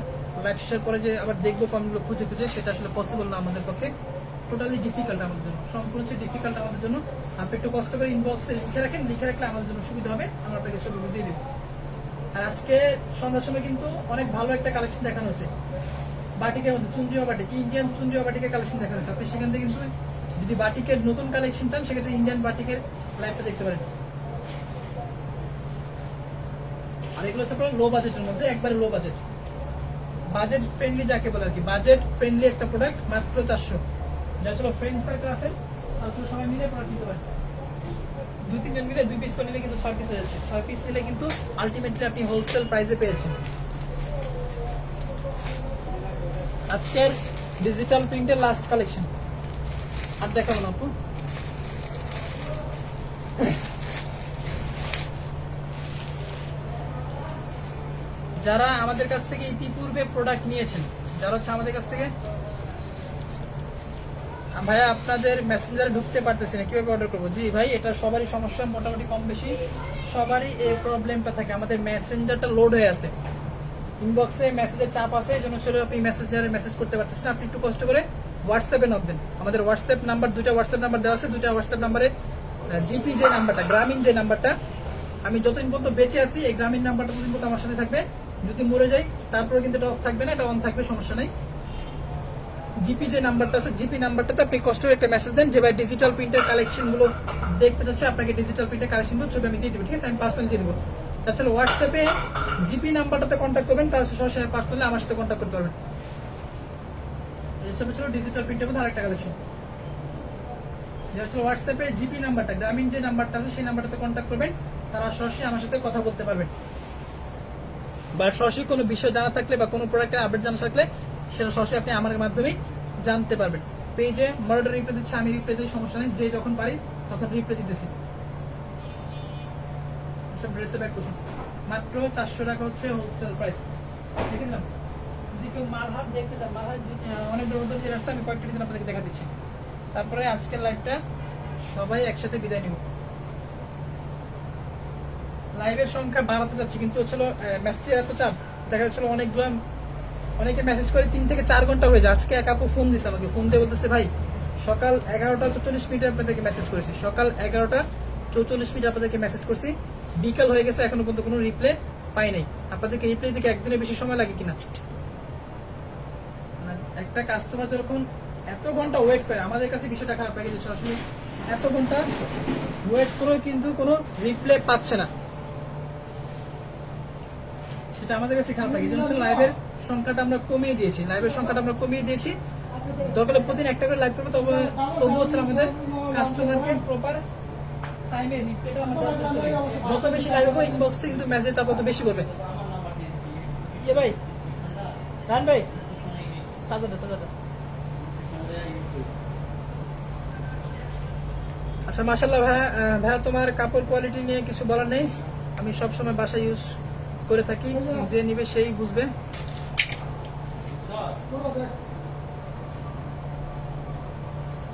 লাইভ শেষের পরে যে আবার দেখবো কমেন্টগুলো খুঁজে খুঁজে, সেটা আসলে পসিবল না আমাদের পক্ষে, টোটালি ডিফিকাল্ট আমাদের জন্য, সম্পূর্ণ হচ্ছে ডিফিকাল্ট আমাদের জন্য। আপনি একটু কষ্ট করে ইনবক্সে লিখে রাখেন, লিখে রাখলে আমাদের জন্য সুবিধা হবে, আমরা আপনাকে ছবিগুলো দিয়ে দেবো। আর আজকে সন্ধ্যার সময় কিন্তু অনেক ভালো একটা কালেকশন দেখানো হয়েছে বাটিকের মধ্যে, চুনরিয়া বাটিক, ইন্ডিয়ান চুনরিয়া বাটিকের কালেকশন দেখানো হয়েছে। আপনি সেখান থেকে কিন্তু যদি বাটিকের নতুন কালেকশন চান সেক্ষেত্রে ইন্ডিয়ান বাটিকের লাইভটা দেখতে পারেন। আর এগুলো হচ্ছে লো বাজেটের মধ্যে, একবারে লো বাজেট, বাজেট ফ্রেন্ডলি যাকে বলে আর কি, বাজেট ফ্রেন্ডলি একটা প্রোডাক্ট, মাত্র 400। যা ছিল ফ্রেন্ড সার্কেল আছে তাহলে সবাই মিলে প্রোডাক্ট নিতে পারেন, 2-3 জন মিলে 2 পিস করে নিলে কিন্তু 6 পিস হয়ে যাচ্ছে, 6 পিস নিলে কিন্তু আলটিমেটলি আপনি হোলসেল প্রাইসে পেয়েছেন। আজকের ডিজিটাল প্রিন্টের লাস্ট কালেকশন আর দেখাবো না আপু। যারা আমাদের কাছ থেকে ইতিপূর্বে প্রোডাক্ট নিয়েছেন, যারা হচ্ছে আমাদের কাছ থেকে, ভাইয়া আপনাদের মেসেঞ্জারে ঢুকতে পারতেছি না, কিভাবে অর্ডার করবো? জি ভাই, এটা সবারই সমস্যা, মোটামুটি কম বেশি সবারই এই প্রবলেমটা থাকে, আমাদের মেসেঞ্জারটা লোড হয়ে আছে, ইনবক্সে মেসেজের চাপ আছে, এই জন্য চলে আপনি মেসেঞ্জারে মেসেজ করতে পারতেছেন। আপনি একটু কষ্ট করে হোয়াটসঅ্যাপে নক দেন, আমাদের হোয়াটসঅ্যাপ নাম্বার, 2টা হোয়াটসঅ্যাপ নাম্বার দেওয়া আছে, 2টা হোয়াটসঅ্যাপ নাম্বারে জিপি যে নাম্বারটা, গ্রামীণ যে নাম্বারটা, আমি যতদিন পর্যন্ত বেঁচে আছি এই গ্রামীণ নাম্বারটা ততদিন পর্যন্ত আমার সাথে থাকবে, যদি মরে যাই তারপরে কিন্তু এটা অফ থাকবে না, এটা অন থাকবে, সমস্যা নেই। জিপি যে নাম্বারটা আছে, জিপি নাম্বারটাতে আপনি কষ্ট করে একটা মেসেজ দেন যে ভাই ডিজিটাল প্রিন্টের কালেকশন গুলো দেখতে চাচ্ছে, আপনাকে ডিজিটাল প্রিন্টের কালেকশন গুলো ছবি আমি দিয়ে দেবো, ঠিক আছে? আমি পার্সোনালি দিয়ে দেবো। তাছাড়া হোয়াটসঅ্যাপে জিপি নাম্বারটাতে কন্ট্যাক্ট করবেন, তার সরাসরি পার্সোনালি আমার সাথে কন্ট্যাক্ট করতে পারবেন। এসব ছিল ডিজিটাল প্রিন্টের মধ্যে আরেকটা কালেকশন, যেটা হচ্ছে হোয়াটসঅ্যাপে জিপি নাম্বারটা, গ্রামীণ যে নাম্বারটা আছে সেই নাম্বারটাতে কন্ট্যাক্ট করবেন, তারা সরাসরি আমার সাথে কথা বলতে পারবেন। বা সরাসরি কোনো বিষয় জানা থাকলে বা কোনো প্রোডাক্টের আপডেট জানা থাকলে সেটা সরাসরি আপনি আমার মাধ্যমেই জানতে পারবেন। পেজে মডারেটর রিপ্লাই দিচ্ছে, আমি রিপ্লাই দিই, সমস্যা নেই, যে যখন পারি তখন রিপ্লাই দিতেছি। সব ড্রেসে ব্যাক করুন, মাত্র 400 টাকা হচ্ছে হোলসেল প্রাইস। দেখে নিলাম, যদি কেউ মালহার দেখতে চান, মালহার অনেক দূর যে রাস্তা, আমি কয়েকটা দিন আপনাদেরকে দেখা দিচ্ছি। তারপরে আজকের লাইভটা সবাই একসাথে বিদায় নিব। লাইভের সংখ্যা বাড়াতে যাচ্ছি, কিন্তু হচ্ছিল মেসেজের এত চাপ, দেখা যাচ্ছিল অনেকগুলো, অনেকে মেসেজ করে 3 থেকে 4 ঘন্টা হয়ে যায়। আজকে এক আপু ফোন দিচ্ছে আমাকে, ফোন দিয়ে বলতেছে ভাই সকাল 11টা 44 আপনাদেরকে মেসেজ করেছি, সকাল 11টা 44 আপনাদেরকে মেসেজ করছি, বিকাল হয়ে গেছে, এখনো পর্যন্ত কোনো রিপ্লাই পাই নাই। আপনাদেরকে রিপ্লাই দিতে একদিনের বেশি সময় লাগে কিনা? একটা কাস্টমার যখন এত ঘন্টা ওয়েট করে, আমাদের কাছে বিষয়টা খারাপ লাগে যে সরাসরি এত ঘন্টা ওয়েট করেও কিন্তু কোনো রিপ্লাই পাচ্ছে না, সেটা আমাদের কাছে খারাপ লাগে। এই জন্য লাইভের সংখ্যাটা আমরা কমিয়ে দিয়েছি, দরকার প্রতিদিন একটা করে লাইভ করবো, তবু হচ্ছে আমাদের কাস্টমারকে প্রপার টাইমে রিপ্লাইটা আমরা দেওয়ার চেষ্টা করি। যত বেশি লাইভ হবো ইনবক্সে কিন্তু মেসেজটা তত বেশি করবে। ইয়ে ভাই, রান ভাই, সাজাটা। আচ্ছা মাশাআল্লাহ ভাইয়া তোমার কাপড় কোয়ালিটি নিয়ে কিছু বলার নেই, আমি সবসময় বাসায় ইউজ করে থাকি, যে নিবে সেই বুঝবে।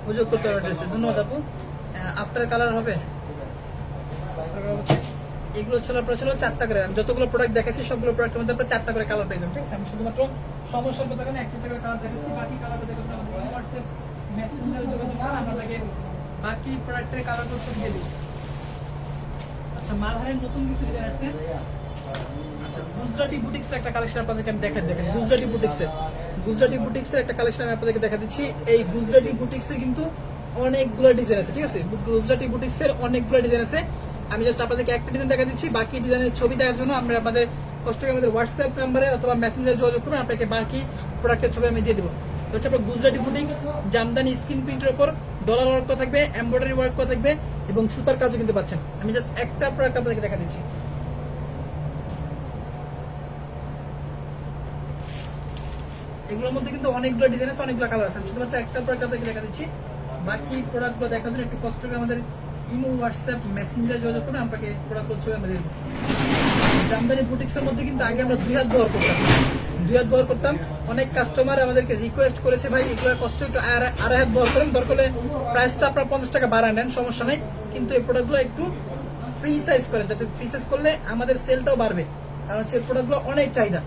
অভিযোগ করতে হবে ড্রেসে, ধন্যবাদ আপু। আফটার কালার হবে, এগুলো ছিল 4টা করে, আমি যতগুলো প্রোডাক্ট দেখাচ্ছি সবগুলো প্রোডাক্টের মধ্যে আপনার 4টা করে কালার পেয়েছেন, ঠিক আছে? আমি শুধুমাত্র সমস্যার কথা কারণে একটা করে কালার দেখাচ্ছি, বাকি কালারটা দেখতে আমাদের হোয়াটসঅ্যাপ মেসেঞ্জারে যোগাযোগ করে আমরা তাকে বাকি প্রোডাক্টের কালারগুলো ছবি দিয়ে দিই। আচ্ছা মালহারের নতুন কিছু ডিজাইন আসছে। আচ্ছা গুজরাটি বুটিক্সের একটা কালেকশন আপনাদেরকে আমি দেখেন, গুজরাটি বুটিক্সের একটা কালেকশন আমি আপনাদেরকে দেখা দিচ্ছি। এই গুজরাটি বুটিক্সের কিন্তু অনেকগুলো ডিজাইন আছে, ঠিক আছে? গুজরাটি বুটিক্সের অনেকগুলো ডিজাইন আছে, আমি জাস্ট আপনাদেরকে একটা ডিজাইন দেখা দিচ্ছি, বাকি ডিজাইনের ছবি দেখার জন্য আমরা আমাদের কষ্ট করে আমাদের হোয়াটসঅ্যাপ নাম্বারে অথবা মেসেঞ্জারে যোগাযোগ করবেন, আপনাকে বাকি প্রোডাক্টের ছবি আমি দিয়ে দেবো। হচ্ছে আপনার গুজরাটি বুটিক্স, জামদানি স্ক্রিন প্রিন্টের উপর ডলার ওয়ার্ক করা থাকবে, এমব্রয়ডারি ওয়ার্ক করা থাকবে এবং সুতার কাজও কিন্তু পাচ্ছেন। আমি জাস্ট একটা প্রোডাক্ট আপনাদেরকে দেখা দিচ্ছি। এগুলোর মধ্যে কিন্তু অনেকগুলো ডিজাইন আছে, অনেকগুলো কালার আছে, শুধুমাত্র একটা প্রোডাক্ট আপনাদেরকে দেখা দিচ্ছি। বাকি প্রোডাক্টগুলো দেখার জন্য একটু কষ্ট করে আমাদের ইমো, হোয়াটসঅ্যাপ, মেসেঞ্জার যোগাযোগ করে আপনাকে প্রোডাক্টগুলো ছবি আমরা দিয়ে দেবো। জামদানি বুটিক্সের মধ্যে কিন্তু আগে আমরা 2 হাত ব্যবহার করতাম, অনেক কাস্টমার আমাদেরকে রিকোয়েস্ট করেছে ভাই এগুলো কষ্ট একটু 2.5 হাত ব্যবহার করেন, দরকার হলে প্রাইসটা আপনার 50 টাকা বাড়ায় নেন, সমস্যা নাই, কিন্তু এই প্রোডাক্টগুলো একটু ফ্রি সাইজ করেন, যাতে ফ্রি সাইজ করলে আমাদের সেলটাও বাড়বে, কারণ হচ্ছে এই প্রোডাক্টগুলো অনেক চাহিদা।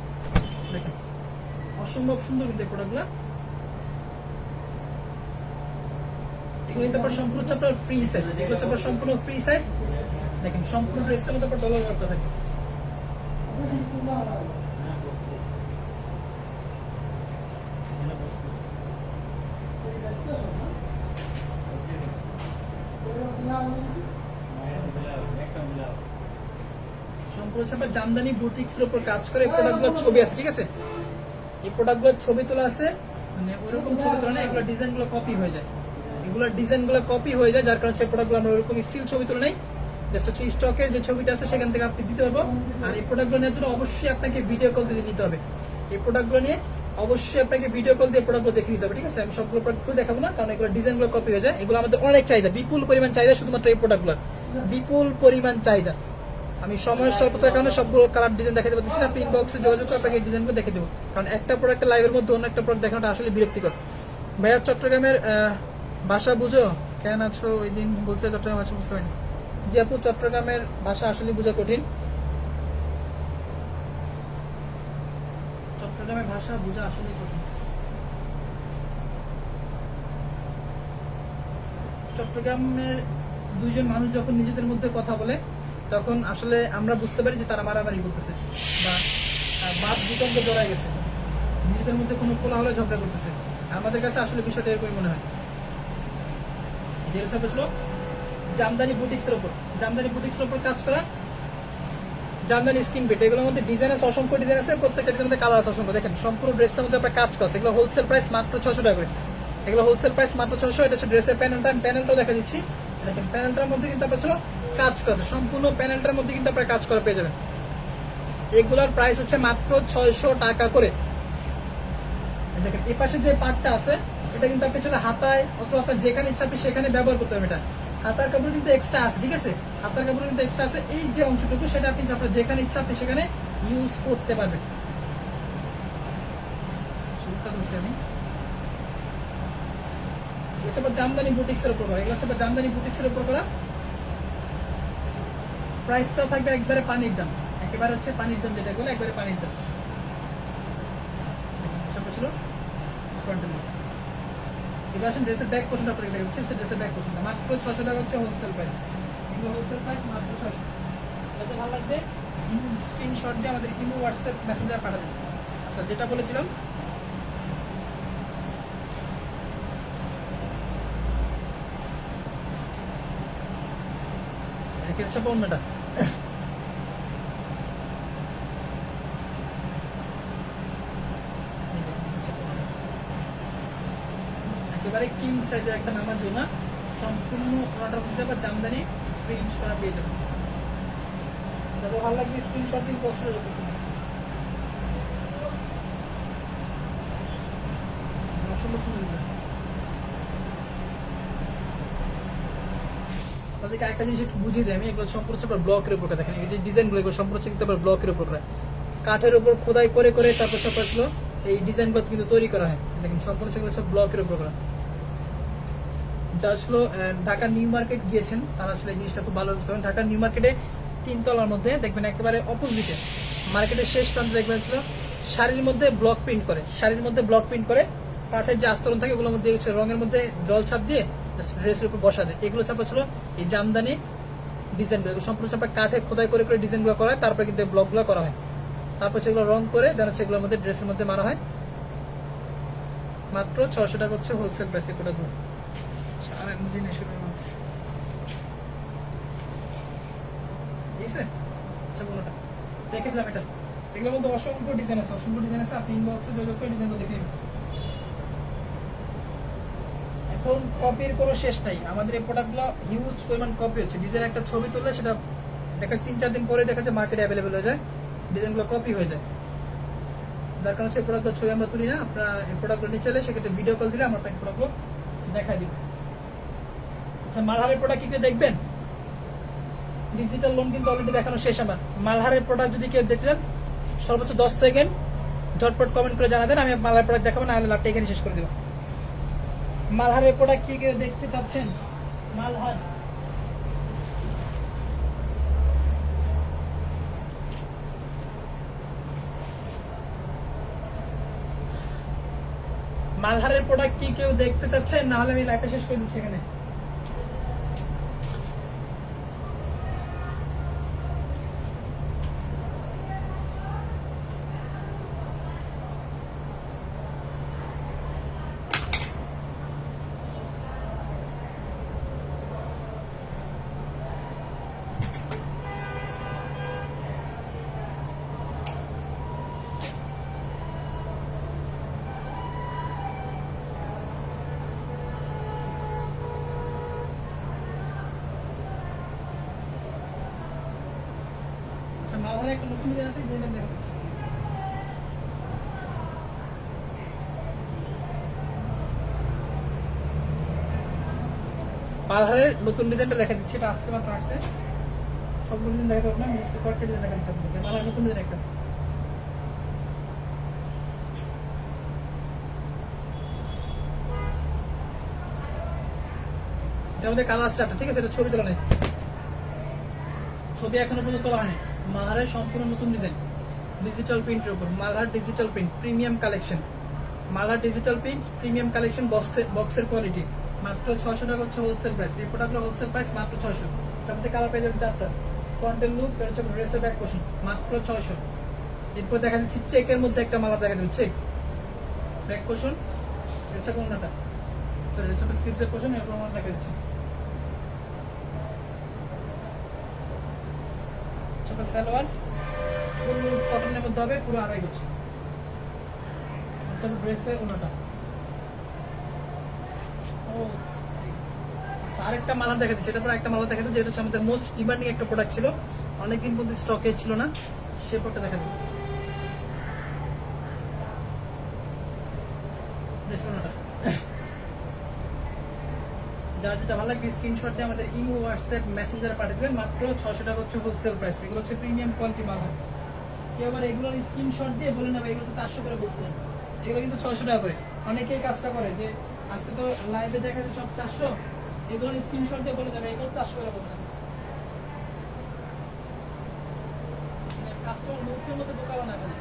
দেখেন অসম্ভব সুন্দর কিন্তু এই প্রোডাক্টগুলো, এগুলো কিন্তু আপনার সম্পূর্ণ হচ্ছে আপনার ফ্রি সাইজ, এগুলো হচ্ছে আপনার সম্পূর্ণ ফ্রি সাইজ। দেখেন সম্পূর্ণ ড্রেসটার মধ্যে আপনার ডলার ওয়ার্ক থাকে। সম্পূর্ণ হচ্ছে আপনার জামদানি বুটিক্সের উপর কাজ করে এই প্রোডাক্টগুলোর ছবি আছে, ঠিক আছে? এই প্রোডাক্টগুলোর ছবি তোলা আছে, মানে ওইরকম ছবি তোলা না, এগুলো ডিজাইনগুলো কপি হয়ে যায়, যার কারণে সেই প্রোডাক্টগুলো আমরা ওইরকম স্টিল ছবি তুলে নেই, জাস্ট হচ্ছে স্টকের যে ছবিটা আছে সেখান থেকে আপনি দিতে পারবো। আর এই প্রোডাক্টগুলো নেওয়ার জন্য অবশ্যই আপনাকে ভিডিও কল দিয়ে নিতে হবে, এই প্রোডাক্টগুলো নিয়ে অবশ্যই আপনাকে ভিডিও কল দিয়ে প্রোডাক্টগুলো দেখে নিতে হবে, ঠিক আছে? আমি সবগুলো প্রোডাক্টগুলো দেখাবো না, কারণ এগুলো ডিজাইনগুলো কপি হয়ে যায়, এগুলো আমাদের অনেক চাহিদা, বিপুল পরিমাণ চাহিদা, শুধুমাত্র এই প্রোডাক্টগুলো বিপুল পরিমাণ চাহিদা। আমি সময়ের স্বল্পতার কারণে সবগুলো কালার ডিজাইন দেখাতে পারতেছি না, আপনি ইনবক্সে যোগাযোগ করে আপনাকে ডিজাইনগুলো দেখে দেবো, কারণ একটা প্রোডাক্টের লাইভের মধ্যে অন্য একটা প্রোডাক্ট দেখানোটা আসলে বিরক্তিকর। ভাইয়া চট্টগ্রামের ভাষা বুঝো কেন আছো, ওই দিন বলছে চট্টগ্রাম ভাষা বুঝতে পারিনি। জি আপু, চট্টগ্রামের ভাষা আসলে বোঝা কঠিন, চট্টগ্রামের ভাষা বোঝা আসলে কঠিন। চট্টগ্রামের দুইজন মানুষ যখন নিজেদের মধ্যে কথা বলে তখন আসলে আমরা বুঝতে পারি যে তারা মারামারি করতেছে বা বাদ বিতর্ক জড়ায় গেছে, নিজেদের মধ্যে কোনো কোলাহলে ঝগড়া করতেছে। আমাদের কাছে আসলে বিষয়টা এরকমই মনে হয়। যেটা ছিল জামদানি বুটিক্সের উপর, জামদানি বুটিক্সের উপর কাজ করা, জামদানি স্কিন বেড, এগুলোর মধ্যে ডিজাইন আছে, অসংখ্য ডিজাইন আছে, প্রত্যেকটা ডিজাইনের মধ্যে কালার আছে অসংখ্য। দেখেন সম্পূর্ণ ড্রেসটার মধ্যে আপনার কাজ করা, এগুলো হোলসেল প্রাইস মাত্র 600 টাকা করে। এগুলো হোলসেল প্রাইস মাত্র 600। এটা হচ্ছে ড্রেসের প্যানেলটা, আমি প্যানেলটাও দেখা দিচ্ছি। দেখেন প্যানেলটার মধ্যে কিন্তু আপনার ছিল কাজ করা আছে, সম্পূর্ণ প্যানেলটার মধ্যে কিন্তু আপনার কাজ করা পেয়ে যাবেন। এগুলোর প্রাইস হচ্ছে মাত্র 600 টাকা করে। দেখেন এই পাশে যে পার্টটা আছে এটা কিন্তু আপনি চলে হাতায় অথবা আপনার যেখানে ইচ্ছা আপনি সেখানে ব্যবহার করতে পারবেন। এটা হাতার কাপড় কিন্তু এক্সট্রা আছে, ঠিক আছে, হাতার কাপড় কিন্তু এক্সট্রা আছে। এই যে অংশটুকু সেটা আপনি আপনার যেখানে ইচ্ছা আপনি সেখানে ইউজ করতে পারবেন। আমি জামদানি বুটিক্সের উপর করা, এগুলো হচ্ছে জামদানি বুটিক্সের উপর করা। প্রাইসটা থাকবে একবারে পানির দাম, একেবারে হচ্ছে পানির দাম, যেটা বলে একবারে পানির দাম। ছিল এবার আসেন ড্রেসের ব্যাক পোর্শনটা আপনাকে দেখাচ্ছি। ড্রেসের ব্যাক পোর্শনটা মাত্র 600 টাকা হচ্ছে হোলসেল প্রাইস। এগুলো হোলসেল প্রাইস মাত্র 600। যাতে ভালো লাগবে স্ক্রিনশট দিয়ে আমাদের ইমো হোয়াটসঅ্যাপ মেসেঞ্জার পাঠাবেন। আচ্ছা যেটা বলেছিলাম অন্যটা একেবারে কিং সাইজের একটা নামাজ না, সম্পূর্ণ অর্ডার করতে আবার জামদানি প্রিন্ট করা পেয়ে যাবেন। যাদের ভালো লাগবে স্ক্রিনশট দিয়ে পছন্দ করতে অসম্ভব সুন্দর। তাদেরকে একটা জিনিস একটু বুঝিয়ে দিই আমি, এগুলো সম্পূর্ণ ব্লকের উপর দেখেন, এই যে ডিজাইনগুলো এগুলো সম্পূর্ণ কিন্তু আবার ব্লকের উপর কাঠের উপর খোদাই করে করে তারপর সব ছিল এই ডিজাইনগুলো কিন্তু তৈরি করা হয়। দেখেন সম্পূর্ণ সেগুলো সব ব্লকের উপর করা। যা আসলে ঢাকা নিউ মার্কেট গিয়েছেন তারা আসলে এই জিনিসটা খুব ভালো বুঝতে পারেন। ঢাকা নিউ মার্কেটে 3 তলার মধ্যে দেখবেন একেবারে অপোজিটে মার্কেটের শেষ প্রান্তে দেখবেন ছিল শাড়ির মধ্যে ব্লক প্রিন্ট করে, শাড়ির মধ্যে ব্লক প্রিন্ট করে কাঠের যে আস্তরণ থাকে ওগুলোর মধ্যে হচ্ছে রঙের মধ্যে জল ছাপ দিয়ে ড্রেসের উপর বসা দেয়। এগুলো ছাপা ছিল এই জামদানি ডিজাইনগুলো, সম্পূর্ণ ছাপা কাঠে খোদাই করে করে ডিজাইনগুলো করা হয়, তারপরে কিন্তু ব্লকগুলো করা হয়, তারপর সেগুলো রং করে দেন হচ্ছে এগুলোর মধ্যে ড্রেসের মধ্যে মারা হয়। মাত্র 600 টাকা হচ্ছে হোলসেল প্রাইস। এগুলো জিনিস রেখে দিলাম এটা। এগুলোর মধ্যে অসংখ্য ডিজাইন আছে, অসংখ্য ডিজাইন আছে, আপনি ইনবক্সে যোগাযোগ করে ডিজাইনগুলো দেখে নেবেন। এখন কপির কোনো শেষ নাই, আমাদের এই প্রোডাক্টগুলো হিউজ পরিমাণ কপি হচ্ছে। ডিজাইন একটা ছবি তুললে সেটা দেখা 3-4 দিন পরে দেখা যায় মার্কেটে অ্যাভেলেবেল হয়ে যায়, ডিজাইনগুলো কপি হয়ে যায়। যার কারণে সেই প্রোডাক্টগুলো ছবি আমরা তুলি না, আপনারা এই প্রোডাক্টগুলো নিয়ে চলে সেক্ষেত্রে ভিডিও কল দিলে আমরা আপনাকে প্রোডাক্টগুলো দেখাই দিব। আচ্ছা মালহারের প্রোডাক্ট কি কেউ দেখবেন? ডিজিটাল লোন কিন্তু অলরেডি দেখানো শেষ আমার। মালহারের প্রোডাক্ট যদি কেউ দেখতে চান সর্বোচ্চ 10 সেকেন্ড ঝটপট কমেন্ট করে জানাবেন, আমি মালহারের প্রোডাক্ট দেখাবো, না হলে লাভটা এখানে শেষ করে দেবো। মালহারের প্রোডাক্ট কি কেউ দেখতে চাচ্ছেন? মালহার মালহারের প্রোডাক্ট কি কেউ দেখতে চাচ্ছেন? না হলে আমি লাইভটা শেষ করে দিচ্ছি এখানে। মালহারের একটা নতুন ডিজাইন আছে, ডিজাইনটা দেখাচ্ছি। মালহারের নতুন ডিজাইনটা দেখা দিচ্ছি, এটা আজকে মাত্র আসছে। সবগুলো ডিজাইন দেখা যাবে না, কয়েকটা ডিজাইন দেখা দিচ্ছি আপনাদের। মালহারের নতুন ডিজাইন একটা, এটার মধ্যে কালার চারটা, ঠিক আছে, এটা ছবি তোলা নেই, ছবি এখনো পর্যন্ত তোলা হয়নি। মালহারের সম্পূর্ণ নতুন ডিজাইন ডিজিটাল প্রিন্টের উপর, Malhar digital print premium collection, Malhar digital print premium collection, বক্সের কোয়ালিটি মাত্র 600 টাকা হচ্ছে হোলসেল প্রাইস। এই প্রোডাক্টগুলো হোলসেল প্রাইস মাত্র 600। তার মধ্যে কালার পেয়ে যাবেন 4টা, ফ্রন্টের লুক, হচ্ছে ড্রেসের ব্যাক পোর্শন মাত্র 600। এরপর দেখা যাচ্ছে চেকের মধ্যে একটা মালা দেখা যাচ্ছে, চেক ব্যাক পোর্শন, এটা কোনটা স্যার, এটা হচ্ছে স্লিপসের পোর্শন, এরপর আমরা দেখা দিচ্ছি। ছোট সালোয়ার ফুল কটনের মধ্যে হবে, পুরো 2.5 গজ। আচ্ছা ড্রেসের কোনটা আরেকটা মালা দেখা দিচ্ছে, এটা পর একটা মালা দেখা দিচ্ছে, যেটা হচ্ছে আমাদের মোস্ট ডিমান্ডিং একটা প্রোডাক্ট ছিল, অনেকদিন পর্যন্ত স্টকে ছিল না, সে প্রোডাক্টটা দেখা দিচ্ছে। যারা যেটা ভালো লাগবে স্ক্রিনশট দিয়ে আমাদের ইমো, হোয়াটসঅ্যাপ, মেসেঞ্জারে পাঠিয়ে দেবেন। মাত্র 600 টাকা হচ্ছে হোলসেল প্রাইস। এগুলো হচ্ছে প্রিমিয়াম কোয়ালিটি মাল। কেউ আবার এগুলোর স্ক্রিনশট দিয়ে বলে নেবে এগুলো তো 400 করে বলছিলেন, এগুলো কিন্তু 600 টাকা করে। অনেকেই কাজটা করে যে আজকে তো লাইভে দেখা যাচ্ছে সব 400, এগুলোর স্ক্রিনশট দিয়ে বলে দেবে এগুলো 400 করে বলছেন। কাস্টমার মুখের মধ্যে বোকা বানাবে না।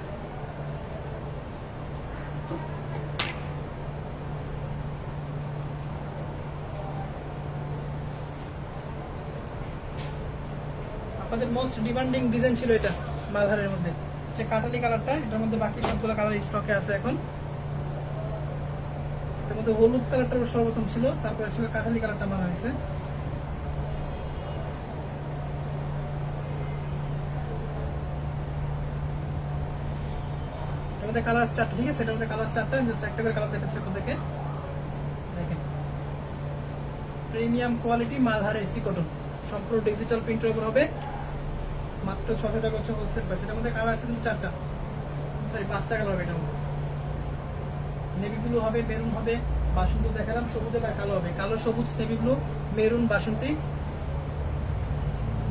আপনাদের মোস্ট ডিমান্ডিং ডিজাইন ছিল এটা মালহারের মধ্যে, যে কাটালি কালারটা, এটার মধ্যে বাকি সবগুলো কালার স্টকে আছে এখন। এটার মধ্যে হলুদ কালারটা সর্বপ্রথম ছিল, তারপরে ছিল কাটালি কালারটা মারা হয়েছে। এটার মধ্যে কালার 4টা, ঠিক আছে, এটার মধ্যে কালার 4টা, জাস্ট একটা করে কালার দেখাচ্ছে আপনাদেরকে। দেখেন premium quality Malhar AC cotton, সম্পূর্ণ ডিজিটাল প্রিন্টের উপর হবে। মাত্র 600 টাকা হচ্ছে হোলসেল প্রাইস। এটার মধ্যে কালার আছে 4টা, সরি 5টা কালার হবে। এটার মধ্যে নেভি ব্লু হবে, মেরুন হবে, বাসন্তী দেখালাম, সবুজ আর কালো হবে। কালো, সবুজ, নেভি ব্লু, মেরুন, বাসন্তী,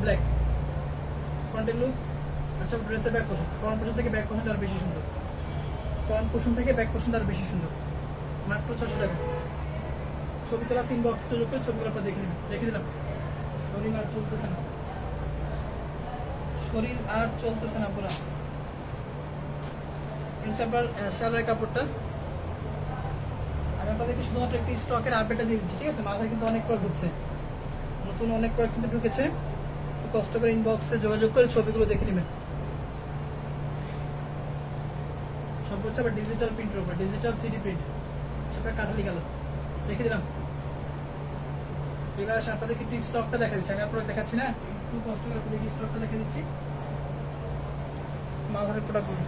ব্ল্যাক। ফ্রন্টে লুক। আচ্ছা ড্রেসের ব্যাক পোর্শন, ফ্রন্ট পোর্শন থেকে ব্যাক পোর্শনটা আরো বেশি সুন্দর, ফ্রন্ট পোর্শন থেকে ব্যাক পোর্শনটা আরো বেশি সুন্দর। মাত্র 600 টাকা। ছবি তোলা ইনবক্স যোগ করে ছবিগুলো আপনার দেখে নেবেন। রেখে দিলাম। শরীর আর চলতেছে না, শরীর আর চলতেছে না পুরা। ইনশাআল্লাহ স্যালারি কাপড়টা আমি আপনাদেরকে শুধুমাত্র একটি স্টকের আপডেটটা দিয়ে দিচ্ছি, ঠিক আছে। মাথায় কিন্তু অনেক প্রোডাক্ট ঢুকছে, নতুন অনেক প্রোডাক্ট কিন্তু ঢুকেছে। কষ্ট করে ইনবক্সে যোগাযোগ করে ছবিগুলো দেখে নেবেন। সব হচ্ছে আবার ডিজিটাল প্রিন্টের উপর, ডিজিটাল 3D প্রিন্ট। সেটা কাটালি গেল, রেখে দিলাম। এবার আসে আপনাদেরকে একটু স্টকটা দেখা দিচ্ছি, আমি আপনাদের দেখাচ্ছি না, একটু কষ্ট করে দেখি স্টকটা দেখে দিচ্ছি। মালহারের প্রোডাক্টগুলো,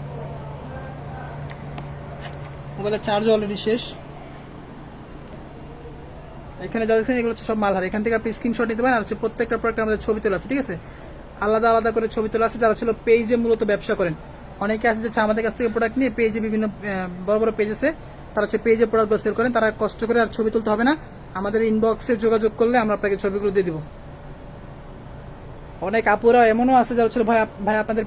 মোবাইলের চার্জ অলরেডি শেষ। এখানে যা দেখছেন এগুলো হচ্ছে সব মালহার। এখান থেকে আপনি স্ক্রিনশট নিতে পারেন। আর হচ্ছে প্রত্যেকটা প্রোডাক্ট আমাদের ছবি তোলা আছে, ঠিক আছে, আলাদা আলাদা করে ছবি তোলা আছে। যারা ছিল পেজে মূলত ব্যবসা করেন, অনেকে আছে যে আমাদের কাছ থেকে প্রোডাক্ট নিয়ে পেজে, বিভিন্ন বড় বড় পেজ আছে, তারা হচ্ছে পেজে প্রোডাক্টগুলো সেল করেন। তারা কষ্ট করে আর ছবি তুলতে হবে না, আমাদের ইনবক্সে যোগাযোগ করলে আমরা আপনাকে ছবিগুলো দিয়ে দিব। অনেক আপুরা এমনও আছে যারা ছিল ভাই ভাই আপনাদের